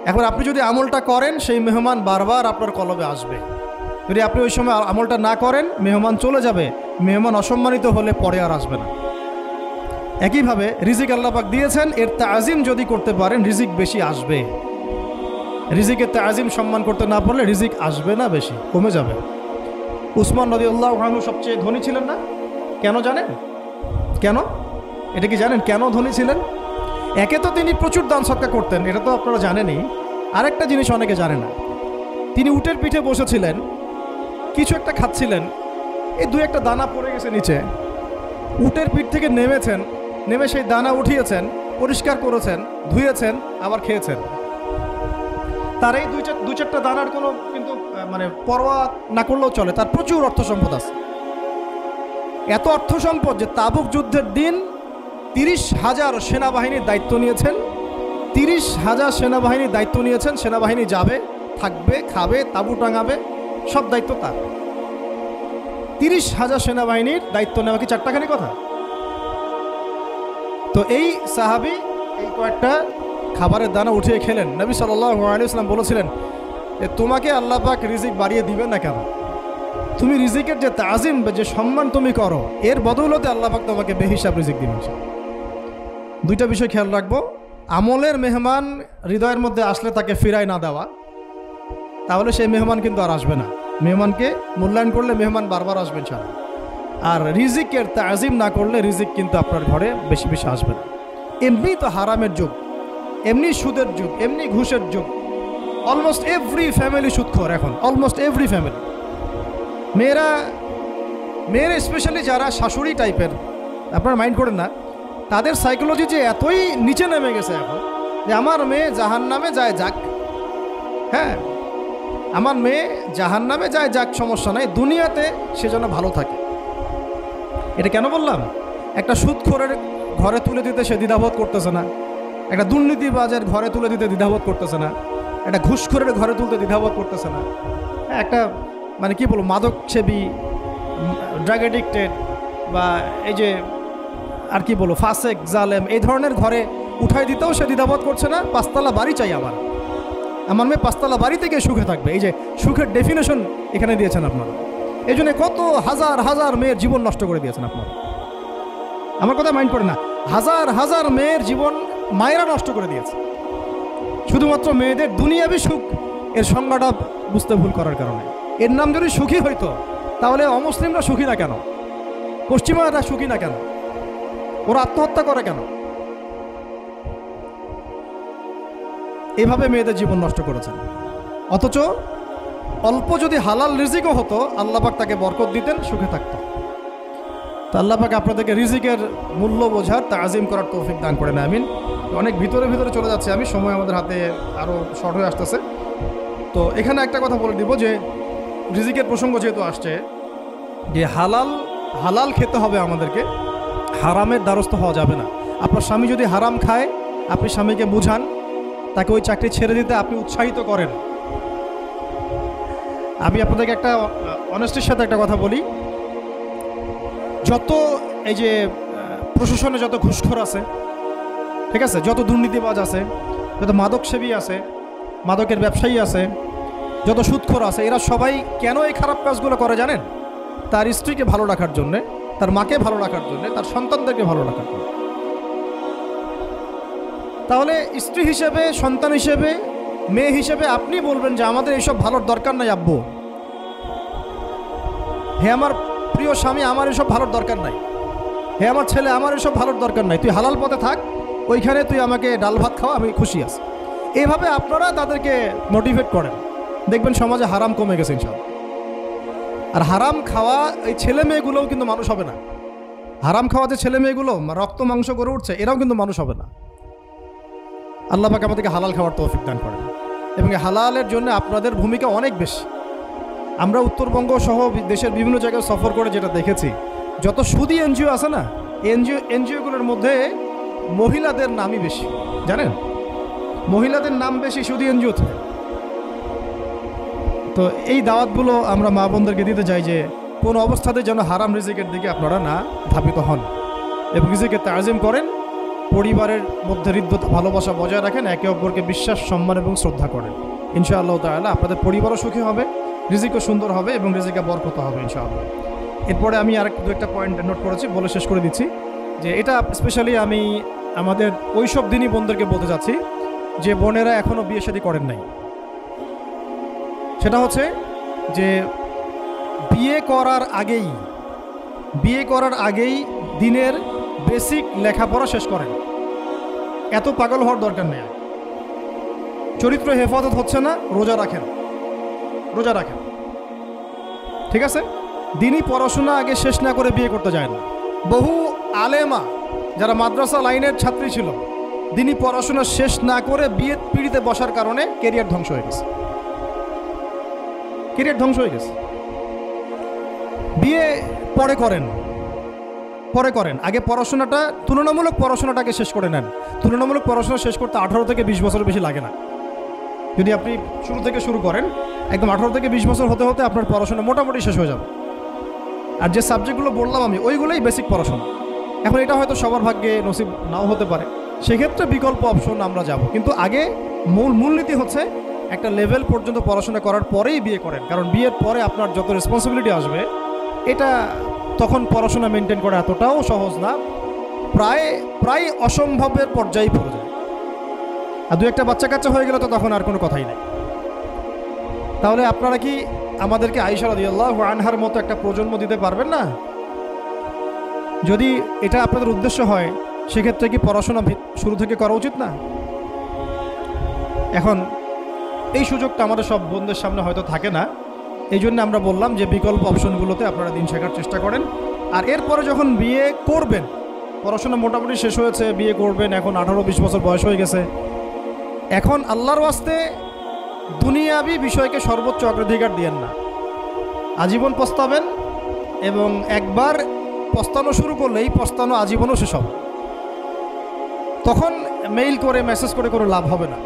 এখন আপনি যদি আমলটা করেন, সেই মেহমান বারবার আপনার কলবে আসবে। যদি আপনি ওই সময় আমলটা না করেন, মেহমান চলে যাবে, মেহমান অসম্মানিত হলে পরে আর আসবে না। একইভাবে রিজিক আল্লাহ পাক দিয়েছেন, এর তাজিম যদি করতে পারেন রিজিক বেশি আসবে। রিজিকের তাজিম সম্মান করতে না পারলে রিজিক আসবে না, বেশি কমে যাবে। উসমান রাদিয়াল্লাহু আনহু সবচেয়ে ধনী ছিলেন না? কেন জানেন? কেন? এটা কি জানেন কেন ধনী ছিলেন? একে তো তিনি প্রচুর দান সদকা করতেন, এটা তো আপনারা জানেনই। আরেকটা জিনিস অনেকে জানে না, তিনি উটের পিঠে বসেছিলেন, কিছু একটা খাচ্ছিলেন, এই 2-1টা দানা পড়ে গেছে নিচে। উটের পিঠ থেকে নেমেছেন, নেমে সেই দানা উঠিয়েছেন, পরিষ্কার করেছেন, ধুয়েছেন, আবার খেয়েছেন। তার এই 2-4টা দানার কোনো কিন্তু মানে পরোয়া না করলেও চলে, তার প্রচুর অর্থ সম্পদ আছে। এত অর্থ সম্পদ যে তাবুক যুদ্ধের দিন 30,000 সেনাবাহিনীর দায়িত্ব নিয়েছেন। 30,000 সেনাবাহিনীর দায়িত্ব নিয়েছেন। সেনাবাহিনী যাবে, থাকবে, খাবে, তাঁবু টাঙাবে, সব দায়িত্ব তার। 30,000 সেনাবাহিনীর দায়িত্ব নেওয়া কি চারটাখানি কথা? তো এই সাহাবী এই কয়েকটা খাবারের দানা উঠিয়ে খেলেন। নবী সাল্লাল্লাহু আলাইহি ওয়াসাল্লাম বলেছিলেন যে তোমাকে আল্লাহ পাক রিজিক বাড়িয়ে দিবেন না কেন? তুমি রিজিকের যে তাজিম, যে সম্মান তুমি করো, এর বদৌলতে আল্লাহ পাক তোমাকে বেহিসাব রিজিক দিবেন। 2টা বিষয় খেয়াল রাখবো। আমলের মেহমান হৃদয়ের মধ্যে আসলে তাকে ফিরায় না দেওয়া, তাহলে সেই মেহমান কিন্তু আর আসবে না। মেহমানকে মূল্যায়ন করলে মেহমান বারবার আসবেন ছাড়া। আর রিজিকের তাজিম না করলে রিজিক কিন্তু আপনার ঘরে বেশি বেশি আসবে না। এমনি তো হারামের যুগ, এমনি সুদের যুগ, এমনি ঘুষের যুগ। অলমোস্ট এভরি ফ্যামিলি সুদখোর এখন, অলমোস্ট এভরি ফ্যামিলি। মেয়েরা স্পেশালি যারা শাশুড়ি টাইপের, আপনারা মাইন্ড করেন না, তাদের সাইকোলজি যে এতই নিচে নেমে গেছে এখন যে আমার মেয়ে জাহান্নামে যায় যাক, হ্যাঁ আমার মেয়ে জাহান্নামে যায় যাক, সমস্যা নাই, দুনিয়াতে সে যেন ভালো থাকে। এটা কেন বললাম? একটা সুদখোরের ঘরে তুলে দিতে সে দ্বিধাবোধ করতেছে না, একটা দুর্নীতিবাজের ঘরে তুলে দিতে দ্বিধাবোধ করতেছে না, একটা ঘুষখোরের ঘরে তুলতে দ্বিধাবোধ করতেছে না, একটা মানে কি বলবো মাদকসেবী, ড্রাগ এডিক্টেড বা এই যে আর কি বলবো ফাসেক জালেম এই ধরনের ঘরে উঠাই দিতেও সে দ্বিধাবোধ করছে না। পাঁচতলা বাড়ি চাই আমার মেয়ে পাঁচতলা বাড়ি থেকে সুখে থাকবে, এই যে সুখের ডেফিনেশন এখানে দিয়েছেন আপনারা। এই জন্য কত হাজার হাজার মেয়ের জীবন নষ্ট করে দিয়েছেন আপনারা। আমার কথা মাইন্ড করে না, হাজার হাজার মেয়ের জীবন মায়েরা নষ্ট করে দিয়েছে শুধুমাত্র মেয়েদের দুনিয়াবি সুখ এর সংজ্ঞাটা বুঝতে ভুল করার কারণে। এর নাম যদি সুখী হইতো তাহলে অমুসলিমরা সুখী না কেন, পশ্চিমারা সুখী না কেন, ওরা আত্মহত্যা করে কেন? এভাবে মেয়েদের জীবন নষ্ট করেছেন। অথচ অল্প যদি হালাল রিজিকও হতো আল্লাহ পাক তাকে বরকত দিতেন, সুখে থাকতো। তো আল্লাহ পাক আপনাদেরকে রিজিকের মূল্য বোঝার তাজিম করার তৌফিক দান করেন, আমিন। অনেক ভিতরে ভিতরে চলে যাচ্ছে আমি, সময় আমাদের হাতে আরও শর্ট হয়ে আসতেছে। তো এখানে একটা কথা বলে দিব যে রিজিকের প্রসঙ্গ যেহেতু আসছে, যে হালাল খেতে হবে আমাদেরকে, হারামের দ্বারস্থ হওয়া যাবে না। আপনার স্বামী যদি হারাম খায় আপনি স্বামীকে বুঝান, তাকে ওই চাকরি ছেড়ে দিতে আপনি উৎসাহিত করেন। আমি আপনাদেরকে একটা অনেস্টির সাথে একটা কথা বলি, যত এই যে প্রশাসনে যত ঘুষখোর আছে, ঠিক আছে, যত দুর্নীতিবাজ আছে, যত মাদকসেবী আছে, মাদকের ব্যবসায়ী আছে, যত সুদখোর আছে, এরা সবাই কেন এই খারাপ কাজগুলো করে জানেন? তার স্ত্রীকে ভালো রাখার জন্যে, তার মাকে ভালো রাখার জন্যে, তার সন্তানদেরকে ভালো রাখার জন্য। তাহলে স্ত্রী হিসেবে, সন্তান হিসেবে, মেয়ে হিসেবে আপনি বলবেন যে আমাদের এইসব ভালোর দরকার নাই আব্বু, হে আমার প্রিয় স্বামী আমার এসব ভালোর দরকার নাই, হে আমার ছেলে আমার এসব ভালোর দরকার নাই, তুই হালাল পথে থাক, ওইখানে তুই আমাকে ডাল ভাত খাওয়া, আমি খুশি আছি। এইভাবে আপনারা তাদেরকে মোটিভেট করেন, দেখবেন সমাজে হারাম কমে গেছে ইনশাআল্লাহ। আর হারাম খাওয়া এই ছেলে মেয়েগুলোও কিন্তু মানুষ হবে না। হারাম খাওয়া যে ছেলে মেয়েগুলো রক্ত মাংস করে উঠছে, এরাও কিন্তু মানুষ হবে না। আল্লাহ পাক আমাদেরকে হালাল খাওয়ার তৌফিক দান করেন, এবং হালালের জন্য আপনাদের ভূমিকা অনেক বেশি। আমরা উত্তরবঙ্গ সহ দেশের বিভিন্ন জায়গায় সফর করে যেটা দেখেছি, যত সুদী এনজিও আছে না, এনজিওগুলোর মধ্যে মহিলাদের নামই বেশি, জানেন? মহিলাদের নাম বেশি সুদী এনজিওতে। তো এই দাওয়াতগুলো আমরা মা বোনদেরকে দিতে চাই যে কোন অবস্থাতে যেন হারাম রিজিকের দিকে আপনারা না ধাবিত হন, এবং রিজিকে তাজিম করেন, পরিবারের মধ্যে হৃদ্যতা ভালোবাসা বজায় রাখেন, একে অপরকে বিশ্বাস, সম্মান এবং শ্রদ্ধা করেন। ইনশাআল্লাহ তাআলা আপনাদের পরিবারও সুখী হবে, রিজিকও সুন্দর হবে এবং রিজিকে বরকত হবে ইনশাআল্লাহ। এরপরে আমি আর দু একটা পয়েন্ট নোট করেছি, বলে শেষ করে দিচ্ছি যে এটা স্পেশালি আমি আমাদের ওইসব দিনই বোনদেরকে বলতে চাচ্ছি যে বোনেরা এখনও বিয়ে শাদী করেন নাই। সেটা হচ্ছে যে বিয়ে করার আগেই দিনের বেসিক লেখাপড়া শেষ করেন। এত পাগল হওয়ার দরকার নেই। চরিত্র হেফাজত হচ্ছে না, রোজা রাখেন, ঠিক আছে? দিনই পড়াশোনা আগে শেষ না করে বিয়ে করতে যায় না। বহু আলেমা যারা মাদ্রাসা লাইনের ছাত্রী ছিল, দিনই পড়াশোনা শেষ না করে বিয়ে পিড়িতে বসার কারণে কেরিয়ার ধ্বংস হয়ে গেছে। বিয়ে পরে করেন, আগে পড়াশোনাটা, তুলনামূলক পড়াশোনাটাকে শেষ করে নেন। তুলনামূলক পড়াশোনা শেষ করতে 18 থেকে 20 বছর বেশি লাগে না। যদি আপনি শুরু থেকে শুরু করেন, একদম 18 থেকে 20 বছর হতে হতে আপনার পড়াশোনা মোটামুটি শেষ হয়ে যাবে। আর যে সাবজেক্টগুলো বললাম আমি, ওইগুলোই বেসিক পড়াশোনা। এখন এটা হয়তো সবার ভাগ্যে নসিব নাও হতে পারে, সেক্ষেত্রে বিকল্প অপশন আমরা যাব। কিন্তু আগে মূলনীতি হচ্ছে একটা লেভেল পর্যন্ত পড়াশোনা করার পরেই বিয়ে করেন, কারণ বিয়ের পরে আপনার যত রেসপন্সিবিলিটি আসবে, এটা তখন পড়াশোনা মেনটেন করা এতটাও সহজ না, প্রায় অসম্ভবের পর্যায়ে পড়ে যায়। আর দু একটা বাচ্চা কাচ্চা হয়ে গেলে তো তখন আর কোনো কথাই নেই। তাহলে আপনারা কি আমাদেরকে আয়েশা রাদিয়াল্লাহু আনহার মতো একটা প্রজন্ম দিতে পারবেন না? যদি এটা আপনাদের উদ্দেশ্য হয়, সেক্ষেত্রে কি পড়াশোনা শুরু থেকে করা উচিত না? এখন এই সুযোগটা আমাদের সব বোনদের সামনে হয়তো থাকে না, এই জন্য আমরা বললাম যে বিকল্প অপশনগুলোতে আপনারা দিন শেখার চেষ্টা করেন। আর এরপরে যখন বিয়ে করবেন, পড়াশোনা মোটামুটি শেষ হয়েছে, বিয়ে করবেন, এখন 18-20 বছর বয়স হয়ে গেছে, এখন আল্লাহর ওয়াস্তে দুনিয়াবি বিষয়কে সর্বোচ্চ অগ্রাধিকার দিয়েন না। আজীবন পস্তাবেন, এবং একবার পস্তানো শুরু করলেই পস্তানো আজীবনও শেষ হবে। তখন মেইল করে মেসেজ করে কোনো লাভ হবে না,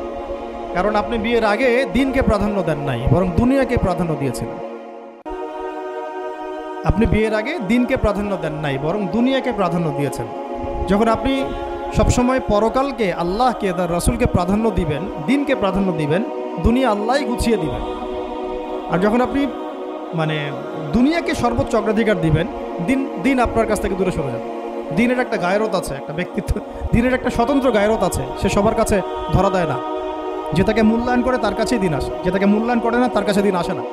কারণ আপনি বিয়ের আগে দিনকে প্রাধান্য দেন নাই, বরং দুনিয়াকে প্রাধান্য দিয়েছিলেন। আপনি বিয়ের আগে দিনকে প্রাধান্য দেন নাই, বরং দুনিয়াকে প্রাধান্য দিয়েছেন। যখন আপনি সবসময় পরকালকে, আল্লাহকে, তার রাসূলকে প্রাধান্য দিবেন, দিনকে প্রাধান্য দিবেন, দুনিয়া আল্লাহই গুছিয়ে দিবেন। আর যখন আপনি মানে দুনিয়াকে সর্বোচ্চ অগ্রাধিকার দিবেন, দিন আপনার কাছ থেকে দূরে সরে যাবে। দিনের একটা গায়রত আছে, একটা ব্যক্তিত্ব, দিনের একটা স্বতন্ত্র গায়রত আছে, সে সবার কাছে ধরা দেয় না। যে তাকে মূল্যায়ন করে তার কাছেই দিন আসে, যে তাকে মূল্যায়ন করে না তার কাছে দিন আসে না।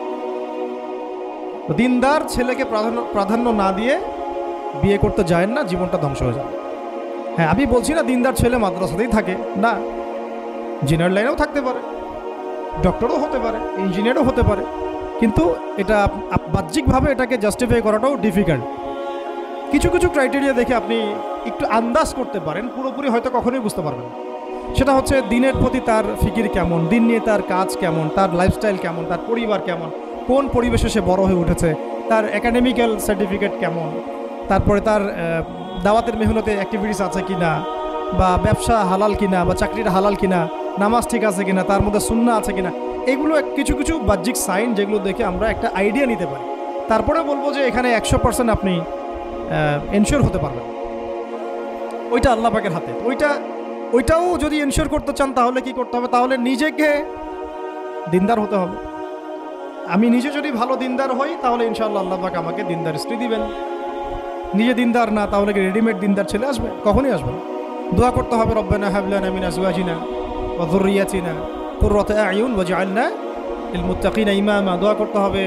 দিনদার ছেলেকে প্রাধান্য না দিয়ে বিয়ে করতে যায় না, জীবনটা ধ্বংস হয়ে যাবে। হ্যাঁ, আমি বলছি না দিনদার ছেলে মাদ্রাসাতেই থাকে, না, ইঞ্জিনিয়ার লাইনেও থাকতে পারে, ডক্টরও হতে পারে, ইঞ্জিনিয়ারও হতে পারে, কিন্তু এটা বাহ্যিকভাবে এটাকে জাস্টিফাই করাটাও ডিফিকাল্ট। কিছু কিছু ক্রাইটেরিয়া দেখে আপনি একটু আন্দাজ করতে পারেন, পুরোপুরি হয়তো কখনোই বুঝতে পারবেন না। সেটা হচ্ছে দিনের প্রতি তার ফিকির কেমন, দিন নিয়ে তার কাজ কেমন, তার লাইফস্টাইল কেমন, তার পরিবার কেমন, কোন পরিবেশে সে বড় হয়ে উঠেছে, তার একাডেমিক্যাল সার্টিফিকেট কেমন, তারপরে তার দাওয়াতের মেহনতে অ্যাক্টিভিটিস আছে কিনা, বা ব্যবসা হালাল কিনা, বা চাকরির হালাল কিনা, নামাজ ঠিক আছে কিনা, তার মধ্যে সুন্নাহ আছে কিনা, এগুলো কিছু কিছু বাহ্যিক সাইন যেগুলো দেখে আমরা একটা আইডিয়া নিতে পারি। তারপরে বলবো যে এখানে 100% আপনি এনশিওর হতে পারবেন, ওইটা আল্লাহ পাকের হাতে। ওইটাও যদি এনশিওর করতে চান তাহলে কি করতে হবে? তাহলে নিজেকে দিনদার হতে হবে। আমি নিজে যদি ভালো দিনদার হই তাহলে ইনশাআল্লাহ আল্লাহ পাক আমাকে দিনদার স্ত্রী দিবেন। নিজে দিনদার না, তাহলে কি রেডিমেড দিনদার ছেলে আসবে? কখনই আসবে না। দোয়া করতে হবে, রব্বানা হাব লানা মিন আজওয়াজিনা ওয়া যুররিয়াতিনা কুররাতা আ'য়ুন ওয়াজআলনা লিল মুত্তাকিনা ইমামা। দোয়া করতে হবে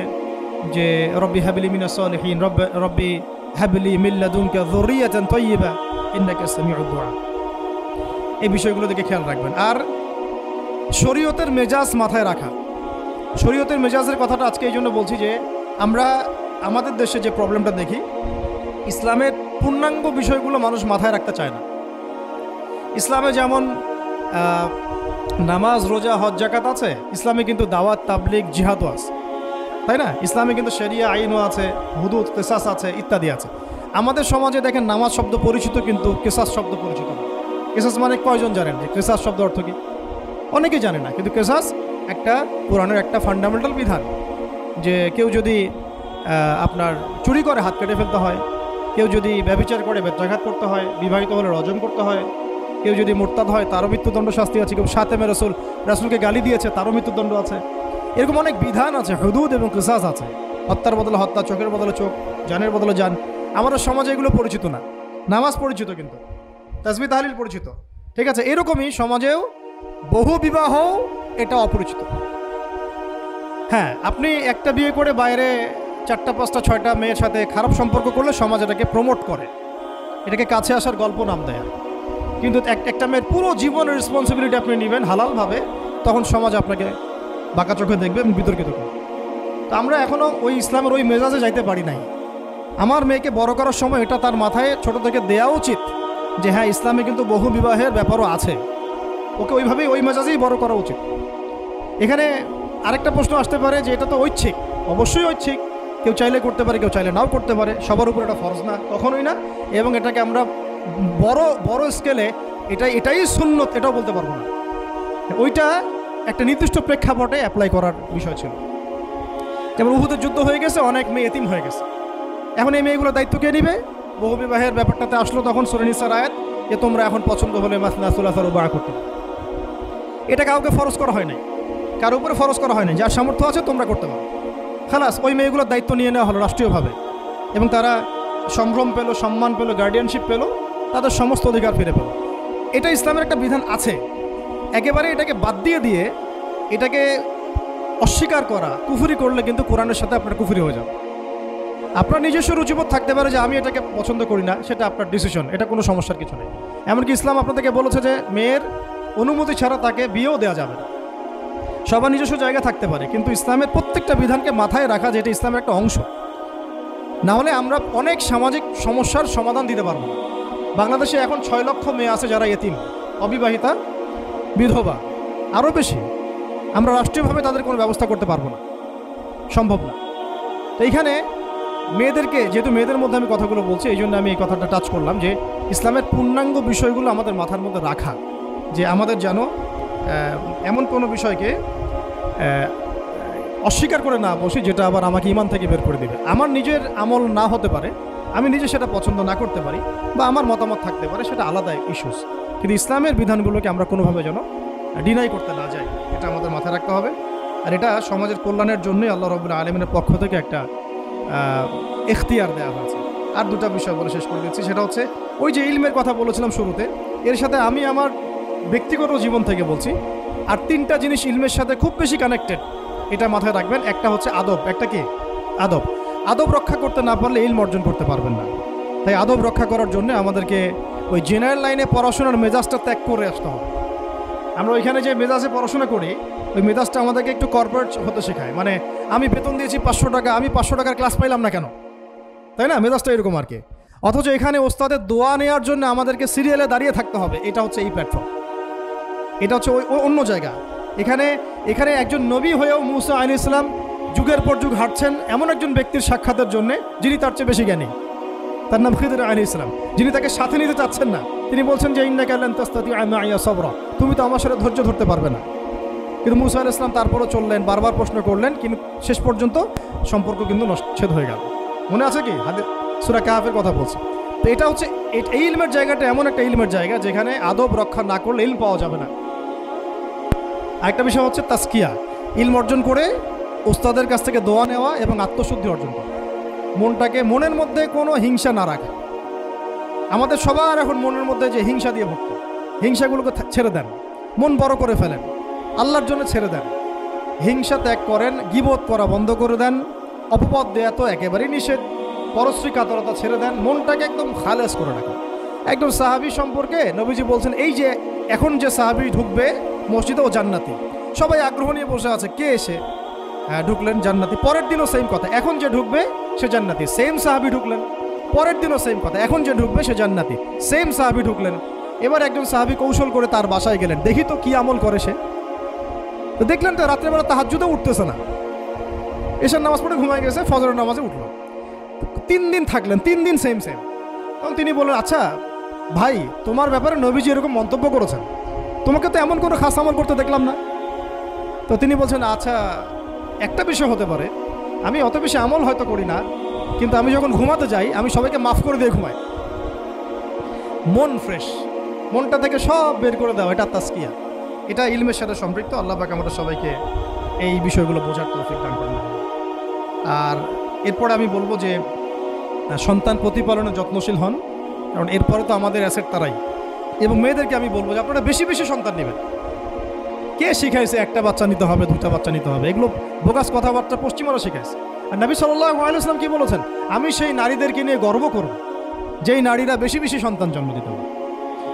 যে রব্বি হাবলি মিনাস সালিহিন, রব্বি হাবলি মিন লাদুনকা যুররিয়াতান তাইয়্যিবা ইন্নাকা সামিউদ দুআ। এই বিষয়গুলো দিকে খেয়াল রাখবেন। আর শরীয়তের মেজাজ মাথায় রাখা। শরীয়তের মেজাজের কথাটা আজকে এই জন্য বলছি যে আমরা আমাদের দেশে যে প্রবলেমটা দেখি, ইসলামের পূর্ণাঙ্গ বিষয়গুলো মানুষ মাথায় রাখতে চায় না। ইসলামে যেমন নামাজ, রোজা, হজ, যাকাত আছে, ইসলামে কিন্তু দাওয়াত, তাবলিগ, জিহাদও আছে, তাই না? ইসলামে কিন্তু শরিয়া আইনও আছে, হুদুদ, কিসাস আছে, ইত্যাদি আছে। আমাদের সমাজে দেখেন নামাজ শব্দ পরিচিত, কিন্তু কিসাস শব্দ পরিচিত না। কিসাস মানে কয়জন জানেন যে কিসাস শব্দ অর্থ কি? অনেকেই জানে না। কিন্তু কিসাস একটা কোরআনের একটা ফান্ডামেন্টাল বিধান, যে কেউ যদি আপনার চুরি করে হাত কেটে ফেলতে হয়, কেউ যদি ব্যভিচার করে বেত্রাঘাত করতে হয়, বিবাহিত হলে রজম করতে হয়, কেউ যদি মোরতাদ হয় তারও মৃত্যুদণ্ড শাস্তি আছে, কেউ শাতেমে রাসূলকে গালি দিয়েছে তারও মৃত্যুদণ্ড আছে। এরকম অনেক বিধান আছে, হুদুদ এবং কিসাস আছে। হত্যার বদলে হত্যা, চোখের বদলে চোখ, জানের বদলে জান। আমাদের সমাজে এগুলো পরিচিত না। নামাজ পরিচিত, কিন্তু তাসবিহ তাহলিল পরিচিত, ঠিক আছে? এরকমই সমাজেও বহু বিবাহ এটা অপরিচিত। হ্যাঁ, আপনি একটা বিয়ে করে বাইরে 4টা 5টা 6টা মেয়ের সাথে খারাপ সম্পর্ক করলে সমাজ এটাকে প্রমোট করে, এটাকে কাছে আসার গল্প নাম দেয়। কিন্তু একটা মেয়ের পুরো জীবনের রেসপন্সিবিলিটি আপনি নেবেন হালালভাবে, তখন সমাজ আপনাকে বাঁকা চোখে দেখবে এবং বিতর্কিত করবে। তো আমরা এখনও ওই ইসলামের ওই মেজাজে যাইতে পারি নাই। আমার মেয়েকে বড় করার সময় এটা তার মাথায় ছোট থেকে দেওয়া উচিত যে হ্যাঁ, ইসলামে কিন্তু বহু বিবাহের ব্যাপারও আছে, ওকে ওইভাবেই ওই মেজাজেই বড় করা উচিত। এখানে আরেকটা প্রশ্ন আসতে পারে যে এটা তো ঐচ্ছিক। অবশ্যই ঐচ্ছিক, কেউ চাইলে করতে পারে, কেউ চাইলে নাও করতে পারে, সবার উপর এটা ফরজ না, কখনোই না। এবং এটাকে আমরা বড় স্কেলে এটাই সুন্নত এটাও বলতে পারবো না। ওইটা একটা নির্দিষ্ট প্রেক্ষাপটে অ্যাপ্লাই করার বিষয় ছিল। যেমন উহুদের যুদ্ধ হয়ে গেছে, অনেক মেয়ে এতিম হয়ে গেছে, এখন এই মেয়েগুলো দায়িত্ব কে নিবে? বহু বিবাহের ব্যাপারটাতে আসলো তখন সূরা নিসার আয়াত যে তোমরা এখন পছন্দ হলে মাসনা সুলাসা রুবা' করতে। এটা কাউকে ফরজ করা হয় নাই, কার উপরে ফরজ করা হয় নাই। যার সামর্থ্য আছে তোমরা করতে পারো, খালাস। ওই মেয়েগুলোর দায়িত্ব নিয়ে নেওয়া হলো রাষ্ট্রীয়ভাবে, এবং তারা সম্ভ্রম পেল, সম্মান পেল, গার্ডিয়ানশিপ পেল, তাদের সমস্ত অধিকার ফিরে পেল। এটা ইসলামের একটা বিধান আছে। একেবারে এটাকে বাদ দিয়ে এটাকে অস্বীকার করা, কুফরি করলে কিন্তু কোরআনের সাথে আপনার কুফরি হয়ে যাবে। আপনার নিজস্ব রুচিবোধ থাকতে পারে যে আমি এটাকে পছন্দ করি না, সেটা আপনার ডিসিশন, এটা কোনো সমস্যার কিছু নেই। এমনকি ইসলাম আপনাদেরকে বলেছে যে মেয়ের অনুমতি ছাড়া তাকে বিয়েও দেওয়া যাবে না। সবার নিজস্ব জায়গা থাকতে পারে, কিন্তু ইসলামের প্রত্যেকটা বিধানকে মাথায় রাখা যে এটা ইসলামের একটা অংশ। না হলে আমরা অনেক সামাজিক সমস্যার সমাধান দিতে পারবো। বাংলাদেশে এখন 6 লক্ষ মেয়ে আছে যারা এতিম, অবিবাহিতা, বিধবা, আরও বেশি। আমরা রাষ্ট্রীয়ভাবে তাদের কোনো ব্যবস্থা করতে পারবো না, সম্ভব না। তো এইখানে মেয়েদেরকে, যেহেতু মেয়েদের মধ্যে আমি কথাগুলো বলছি, এই জন্য আমি এই কথাটা টাচ করলাম যে ইসলামের পূর্ণাঙ্গ বিষয়গুলো আমাদের মাথার মধ্যে রাখা। যে আমাদের যেন এমন কোনো বিষয়কে অস্বীকার করে না বসি যেটা আবার আমাকে ইমান থেকে বের করে দেবে। আমার নিজের আমল না হতে পারে, আমি নিজে সেটা পছন্দ না করতে পারি, বা আমার মতামত থাকতে পারে, সেটা আলাদা ইস্যুস, কিন্তু ইসলামের বিধানগুলোকে আমরা কোনোভাবে যেন ডিনাই করতে না যাই, এটা আমাদের মাথায় রাখতে হবে। আর এটা সমাজের কল্যাণের জন্যই আল্লাহ রাব্বুল আলামিনের পক্ষ থেকে একটা এখতিয়ার দেওয়া হয়েছে। আর দুটা বিষয় বলে শেষ করে দিচ্ছি, সেটা হচ্ছে ওই যে ইলমের কথা বলেছিলাম শুরুতে, এর সাথে আমি আমার ব্যক্তিগত জীবন থেকে বলছি আর তিনটা জিনিস ইলমের সাথে খুব বেশি কানেক্টেড, এটা মাথায় রাখবেন। একটা হচ্ছে আদব। একটা কি? আদব। আদব রক্ষা করতে না পারলে ইলম অর্জন করতে পারবেন না। তাই আদব রক্ষা করার জন্য আমাদেরকে ওই জেনারেল লাইনে পড়াশোনার মেজাজটা ত্যাগ করে আসতে হবে। আমরা ওইখানে যে মেজাজে পড়াশোনা করি, ওই মেজাজটা আমাদেরকে একটু কর্পোরেট হতে শেখায়। মানে আমি বেতন দিয়েছি 500 টাকা, আমি 500 টাকার ক্লাস পাইলাম না কেন, তাই না? মেজাজটা এরকম আর কি। অথচ এখানে ওস্তাদের দোয়া নেওয়ার জন্য আমাদেরকে সিরিয়ালে দাঁড়িয়ে থাকতে হবে। এটা হচ্ছে এই প্ল্যাটফর্ম, এটা হচ্ছে ওই অন্য জায়গা। এখানে একজন নবী হয়েও মুসা আলাইহিস সালাম যুগের পর যুগ হাঁটছেন এমন একজন ব্যক্তির সাক্ষাতের জন্য যিনি তার চেয়ে বেশি জ্ঞানী। তার নাম খিদর আলাইহিস সালাম, যিনি তাকে সাথে নিতে চাচ্ছেন না। তিনি বলছেন যে ইন্নাকা লান তাস্তাতিআ মাইয়া সাবরা, তুমি তো আমার সাথে ধৈর্য ধরতে পারবে না। কিন্তু মুসা আলাইহিস সালাম তারপরও চললেন, বারবার প্রশ্ন করলেন, কিন্তু শেষ পর্যন্ত সম্পর্ক কিন্তু নচ্ছেদ হয়ে গেল। মনে আছে কি? সূরা কাহফের কথা বলছে। তো এটা হচ্ছে এই ইলমের জায়গাটা এমন একটা ইলমের জায়গা যেখানে আদব রক্ষা না করলে ইলম পাওয়া যাবে না। আরেকটা বিষয় হচ্ছে তাসকিয়া, ইলম অর্জন করে ওস্তাদের কাছ থেকে দোয়া নেওয়া এবং আত্মশুদ্ধি অর্জন করা, মনের মধ্যে কোনো হিংসা না রাখা। আমাদের সবার এখন মনের মধ্যে যে হিংসা দিয়ে ভর্তি, হিংসাগুলোকে ছেড়ে দেন, মন বড় করে ফেলেন, আল্লাহর জন্য ছেড়ে দেন, হিংসা ত্যাগ করেন, গীবত করা বন্ধ করে দেন, অপবাদ দেয়া তো একেবারেই নিষেধ, পরশ্রী কাতরতা ছেড়ে দেন, মনটাকে একদম খালেস করে রাখেন। একদম সাহাবী সম্পর্কে নবীজি বলছেন, এই যে এখন যে সাহাবী ঢুকবে মসজিদে ও জান্নাতি, সবাই আগ্রহ নিয়ে বসে আছে, কে এসে ঢুকলেন জান্নাতি। পরের দিনও সেম কথা, এখন যে ঢুকবে সে জান্নাতি। সেম সাহাবী ঢুকলেন, পরের দিনও সেম কথা, এখন যে ঢুকবে সে জান্নাতি। সেম সাহাবী ঢুকলেন। এবার একজন সাহাবী কৌশল করে তার বাসায় গেলেন, দেখি তো কি আমল করে সে। তো দেখলেন তো রাত্রেবেলা তাহাজ্জুদে উঠতেছে না, এশার নামাজ পড়ে ঘুমায় গেছে, ফজরের নামাজে উঠলো। 3 দিন থাকলেন, 3 দিন সেম। তখন তিনি বললেন, আচ্ছা ভাই, তোমার ব্যাপারে নবীজি এরকম মন্তব্য করেছেন, তোমাকে তো এমন কোনো খাস আমল করতে দেখলাম না। তো তিনি বলছেন, আচ্ছা একটা বিষয় হতে পারে, আমি অত বেশি আমল হয়তো করি না, কিন্তু আমি যখন ঘুমাতে যাই আমি সবাইকে মাফ করে দিয়ে ঘুমাই। মন ফ্রেশ, মনটা থেকে সব বের করে দেওয়া, এটা তাসকিয়া, এটা ইলমের সাথে সম্পৃক্ত। আল্লাহ পাক আমাদের সবাইকে এই বিষয়গুলো বোঝার তৌফিক দান করেন। আর এরপরে আমি বলবো যে সন্তান প্রতিপালনে যত্নশীল হন, কারণ এরপরে তো আমাদের অ্যাসেট তারাই। এবং মেয়েদেরকে আমি বলবো যে আপনারা বেশি বেশি সন্তান নেবেন। কে শিখাইছে একটা বাচ্চা নিতে হবে, 2টা বাচ্চা নিতে হবে? এগুলো বোগাস কথাবার্তা পশ্চিমারা শিখাইছে। আর নবী সাল্লাল্লাহু আলাইহি ওয়াসাল্লাম কি বলেছেন? আমি সেই নারীদেরকে নিয়ে গর্ব করব যেই নারীরা বেশি বেশি সন্তান জন্ম দিতে হবে।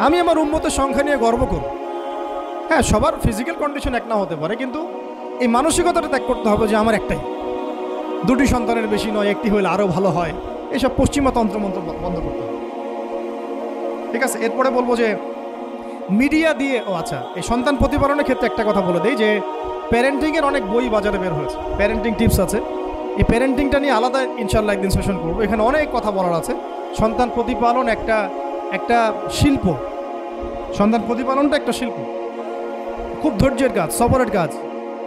আমি আমার উম্মতের সংখ্যা নিয়ে গর্ব করব। হ্যাঁ, সবার ফিজিক্যাল কন্ডিশন এক না হতে পারে, কিন্তু এই মানসিকতাটা ত্যাগ করতে হবে যে আমার একটাই, 2টি সন্তানের বেশি নয়, একটি হলে আরও ভালো হয়। এইসব পশ্চিমা তন্ত্রমন্ত্র বন্ধ করতে হবে। ঠিক আছে, এরপরে বলবো যে মিডিয়া দিয়ে, আচ্ছা, এই সন্তান প্রতিপালনের ক্ষেত্রে একটা কথা বলে দেই যে প্যারেন্টিংয়ের অনেক বই বাজারে বের হয়েছে, প্যারেন্টিং টিপস আছে। এই প্যারেন্টিংটা নিয়ে আলাদা ইনশাল্লাহ একদিন সেশন করবো, এখানে অনেক কথা বলার আছে। সন্তান প্রতিপালন একটা শিল্প, সন্তান প্রতিপালনটা একটা শিল্প, খুব ধৈর্যের কাজ, সবরের কাজ,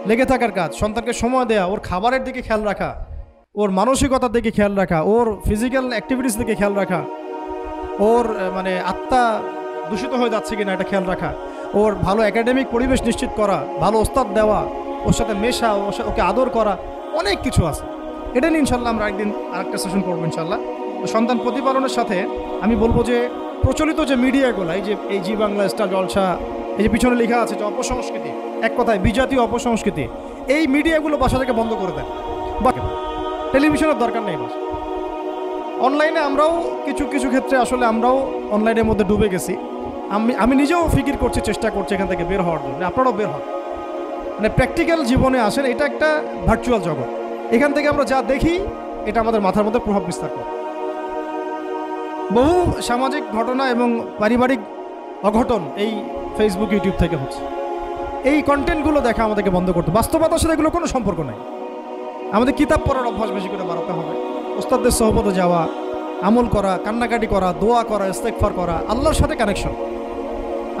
লেগে থাকার কাজ। সন্তানকে সময় দেওয়া, ওর খাবারের দিকে খেয়াল রাখা, ওর মানসিকতার দিকে খেয়াল রাখা, ওর ফিজিক্যাল অ্যাক্টিভিটিস দিকে খেয়াল রাখা, ওর মানে আত্মা দূষিত হয়ে যাচ্ছে কিনা এটা খেয়াল রাখা, ওর ভালো একাডেমিক পরিবেশ নিশ্চিত করা, ভালো ওস্তাদ দেওয়া, ওর সাথে মেশা, ওকে আদর করা, অনেক কিছু আছে। এটা নিয়ে ইনশাল্লাহ আমরা একদিন আরেকটা সেশন করবো ইনশাল্লাহ। তো সন্তান প্রতিপালনের সাথে আমি বলবো যে প্রচলিত যে মিডিয়াগুলো, এই জি বাংলা, স্টার জলসা, এই যে পিছনে লেখা আছে যে অপসংস্কৃতি, এক কথায় বিজাতীয় অপসংস্কৃতি, এই মিডিয়াগুলো বাসা থেকে বন্ধ করে দেন। বা টেলিভিশনের দরকার নেই বাসা। অনলাইনে আমরাও কিছু ক্ষেত্রে আসলে আমরাও অনলাইনের মধ্যে ডুবে গেছি। আমি নিজেও ফিকির করছি, চেষ্টা করছি এখান থেকে বের হওয়ার জন্য। আপনারাও বের হন, মানে প্র্যাকটিক্যাল জীবনে আসেন। এটা একটা ভার্চুয়াল জগৎ, এখান থেকে আমরা যা দেখি এটা আমাদের মাথার মধ্যে প্রভাব বিস্তার করে। বহু সামাজিক ঘটনা এবং পারিবারিক অঘটন এই ফেসবুক, ইউটিউব থেকে হচ্ছে। এই কন্টেন্টগুলো দেখা আমাদেরকে বন্ধ করতে, বাস্তবতার সাথে এগুলো কোনো সম্পর্ক নাই। আমাদের কিতাব পড়ার অভ্যাস বেশি করে বাড়াতে হবে, ওস্তাদদের সহবতে যাওয়া, আমল করা, কান্নাকাটি করা, দোয়া করা, ইস্তেগফার করা, আল্লাহর সাথে কানেকশন।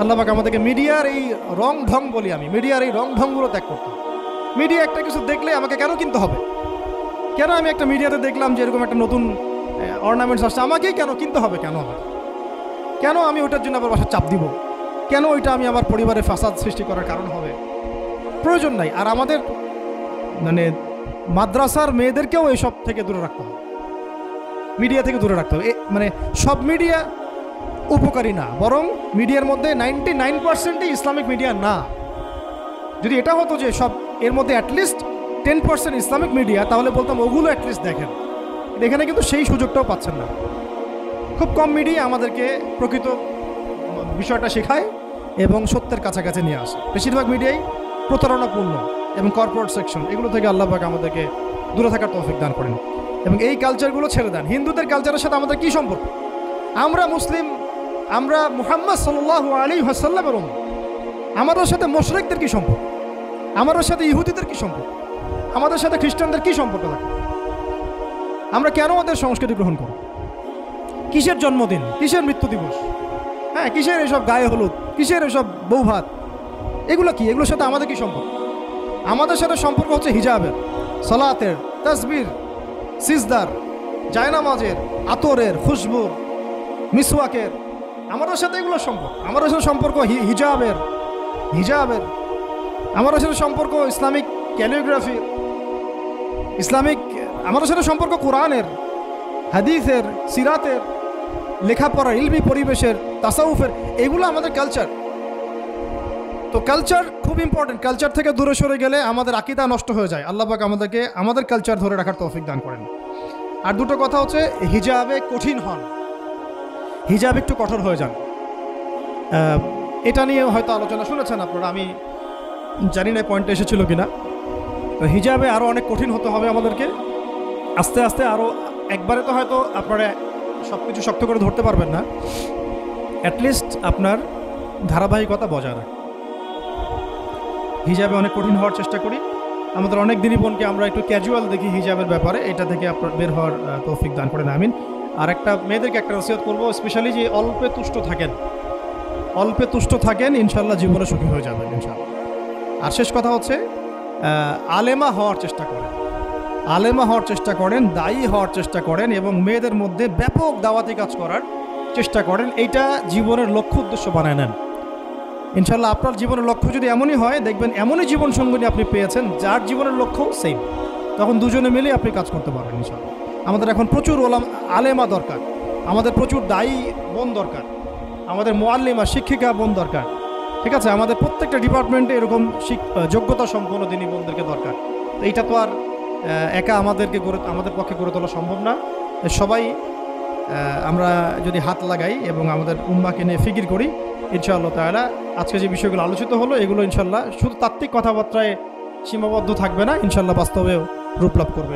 আল্লাহ পাক আমাদেরকে মিডিয়ার এই রং ঢং বলি আমি, মিডিয়ার এই রং ঢংগুলো ত্যাগ করতে হবে। মিডিয়া একটা কিছু দেখলে আমাকে কেন কিনতে হবে? কেন আমি একটা মিডিয়াতে দেখলাম যে এরকম একটা নতুন অর্নামেন্টস আসছে, আমাকেই কেন কিনতে হবে? কেন আমার, কেন আমি ওইটার জন্য আবার বাসার চাপ দিব? কেন ওইটা আমি আমার পরিবারে ফাসাদ সৃষ্টি করার কারণ হবে? প্রয়োজন নাই। আর আমাদের মানে মাদ্রাসার মেয়েদেরকেও এইসব থেকে দূরে রাখতে হবে, মিডিয়া থেকে দূরে রাখতে হবে। মানে সব মিডিয়া উপকারী না, বরং মিডিয়ার মধ্যে 99%ই ইসলামিক মিডিয়া না। যদি এটা হতো যে সব এর মধ্যে অ্যাটলিস্ট 10% ইসলামিক মিডিয়া, তাহলে বলতাম ওগুলো অ্যাটলিস্ট দেখেন। এখানে কিন্তু সেই সুযোগটাও পাচ্ছেন না। খুব কম মিডিয়া আমাদেরকে প্রকৃত বিষয়টা শেখায় এবং সত্যের কাছাকাছি নিয়ে আসে। বেশিরভাগ মিডিয়াই প্রতারণাপূর্ণ এবং কর্পোরেট সেকশন, এগুলো থেকে আল্লাহ পাক আমাদেরকে দূরে থাকার তৌফিক দান করেন এবং এই কালচারগুলো ছেড়ে দেন। হিন্দুদের কালচারের সাথে আমাদের কী সম্পর্ক? আমরা মুসলিম, আমরা মুহাম্মদ সাল্লাল্লাহু আলাইহি ওয়াসাল্লামের উম্মত। আমাদের সাথে মুশরিকদের কী সম্পর্ক? আমাদের সাথে ইহুদিদের কী সম্পর্ক? আমাদের সাথে খ্রিস্টানদের কী সম্পর্ক থাকে? আমরা কেন ওদের সংস্কৃতি গ্রহণ করি? কিসের জন্মদিন, কিসের মৃত্যু দিবস, হ্যাঁ, কিসের এসব গায়ে হলুদ, কিসের এসব বৌভাত, এগুলো কি? এগুলোর সাথে আমাদের কী সম্পর্ক? আমাদের সাথে সম্পর্ক হচ্ছে হিজাবের, সালাতের, তাসবির, সিজদার, জায়নামাজের, আতরের, খুশবুর, মিসওয়াকের। আমাদের সাথে এগুলোর সম্পর্ক। আমাদের সাথে সম্পর্ক হিজাবের, আমাদের সাথে সম্পর্ক ইসলামিক ক্যালিগ্রাফি, ইসলামিক, আমাদের সাথে সম্পর্ক কোরআনের, হাদিসের, সিরাতের, লেখাপড়া, ইলমি পরিবেশের, তাসাউফের, এগুলো আমাদের কালচার। তো কালচার খুব ইম্পর্টেন্ট। কালচার থেকে দূরে সরে গেলে আমাদের আকীদা নষ্ট হয়ে যায়। আল্লাহ পাক আমাদেরকে আমাদের কালচার ধরে রাখার তৌফিক দান করেন। আর দুটো কথা হচ্ছে, হিজাবে কঠিন হন, হিজাব একটু কঠোর হয়ে যান। এটা নিয়ে হয়তো আলোচনা শুনেছেন আপনারা, আমি জানি না পয়েন্টে এসেছিল কিনা। তো হিজাবে আরও অনেক কঠিন হতে হবে আমাদেরকে, আস্তে আস্তে আরও। একবারে তো হয়তো আপনারা সব কিছু শক্ত করে ধরতে পারবেন না, অ্যাটলিস্ট আপনার ধারাবাহিকতা বজায় রাখ। হিজাবে অনেক কঠিন হওয়ার চেষ্টা করি। আমাদের অনেক দিনই বোনকে আমরা একটু ক্যাজুয়াল দেখি হিজাবের ব্যাপারে, এটা থেকে আপনার বের হওয়ার তৌফিক দান করেন, আমিন। আর একটা মেয়েদেরকে একটা নসিহত করবো, স্পেশালি যে অল্পে তুষ্ট থাকেন, ইনশাল্লাহ জীবনে সুখী হয়ে যাবেন ইনশাল্লাহ। আর শেষ কথা হচ্ছে, আলেমা হওয়ার চেষ্টা করেন, দায়ী হওয়ার চেষ্টা করেন এবং মেয়েদের মধ্যে ব্যাপক দাওয়াতি কাজ করার চেষ্টা করেন। এইটা জীবনের লক্ষ্য উদ্দেশ্য বানায় নেন ইনশাল্লাহ। আপনার জীবনের লক্ষ্য যদি এমনই হয়, দেখবেন এমনই জীবন সঙ্গিনী আপনি পেয়েছেন যার জীবনের লক্ষ্য সেম, তখন দুজনে মিলে আপনি কাজ করতে পারবেন ইনশাল্লাহ। আমাদের এখন প্রচুর আলেমা দরকার, আমাদের প্রচুর দায়ী বোন দরকার, আমাদের মুআল্লিমা শিক্ষিকা বোন দরকার, ঠিক আছে? আমাদের প্রত্যেকটা ডিপার্টমেন্টে এরকম যোগ্যতা সম্পন্ন দিনী বোনদেরকে দরকার। তো এইটা তো আর একা আমাদের পক্ষে গড়ে তোলা সম্ভব না। সবাই আমরা যদি হাত লাগাই এবং আমাদের উম্মাকে নিয়ে ফিকির করি, ইনশাআল্লাহ তাআলা আজকে যে বিষয়গুলো আলোচিত হলো, এগুলো ইনশাআল্লাহ শুধু তাত্ত্বিক কথাবার্তায় সীমাবদ্ধ থাকবে না, ইনশাআল্লাহ বাস্তবেও রূপ লাভ করবে।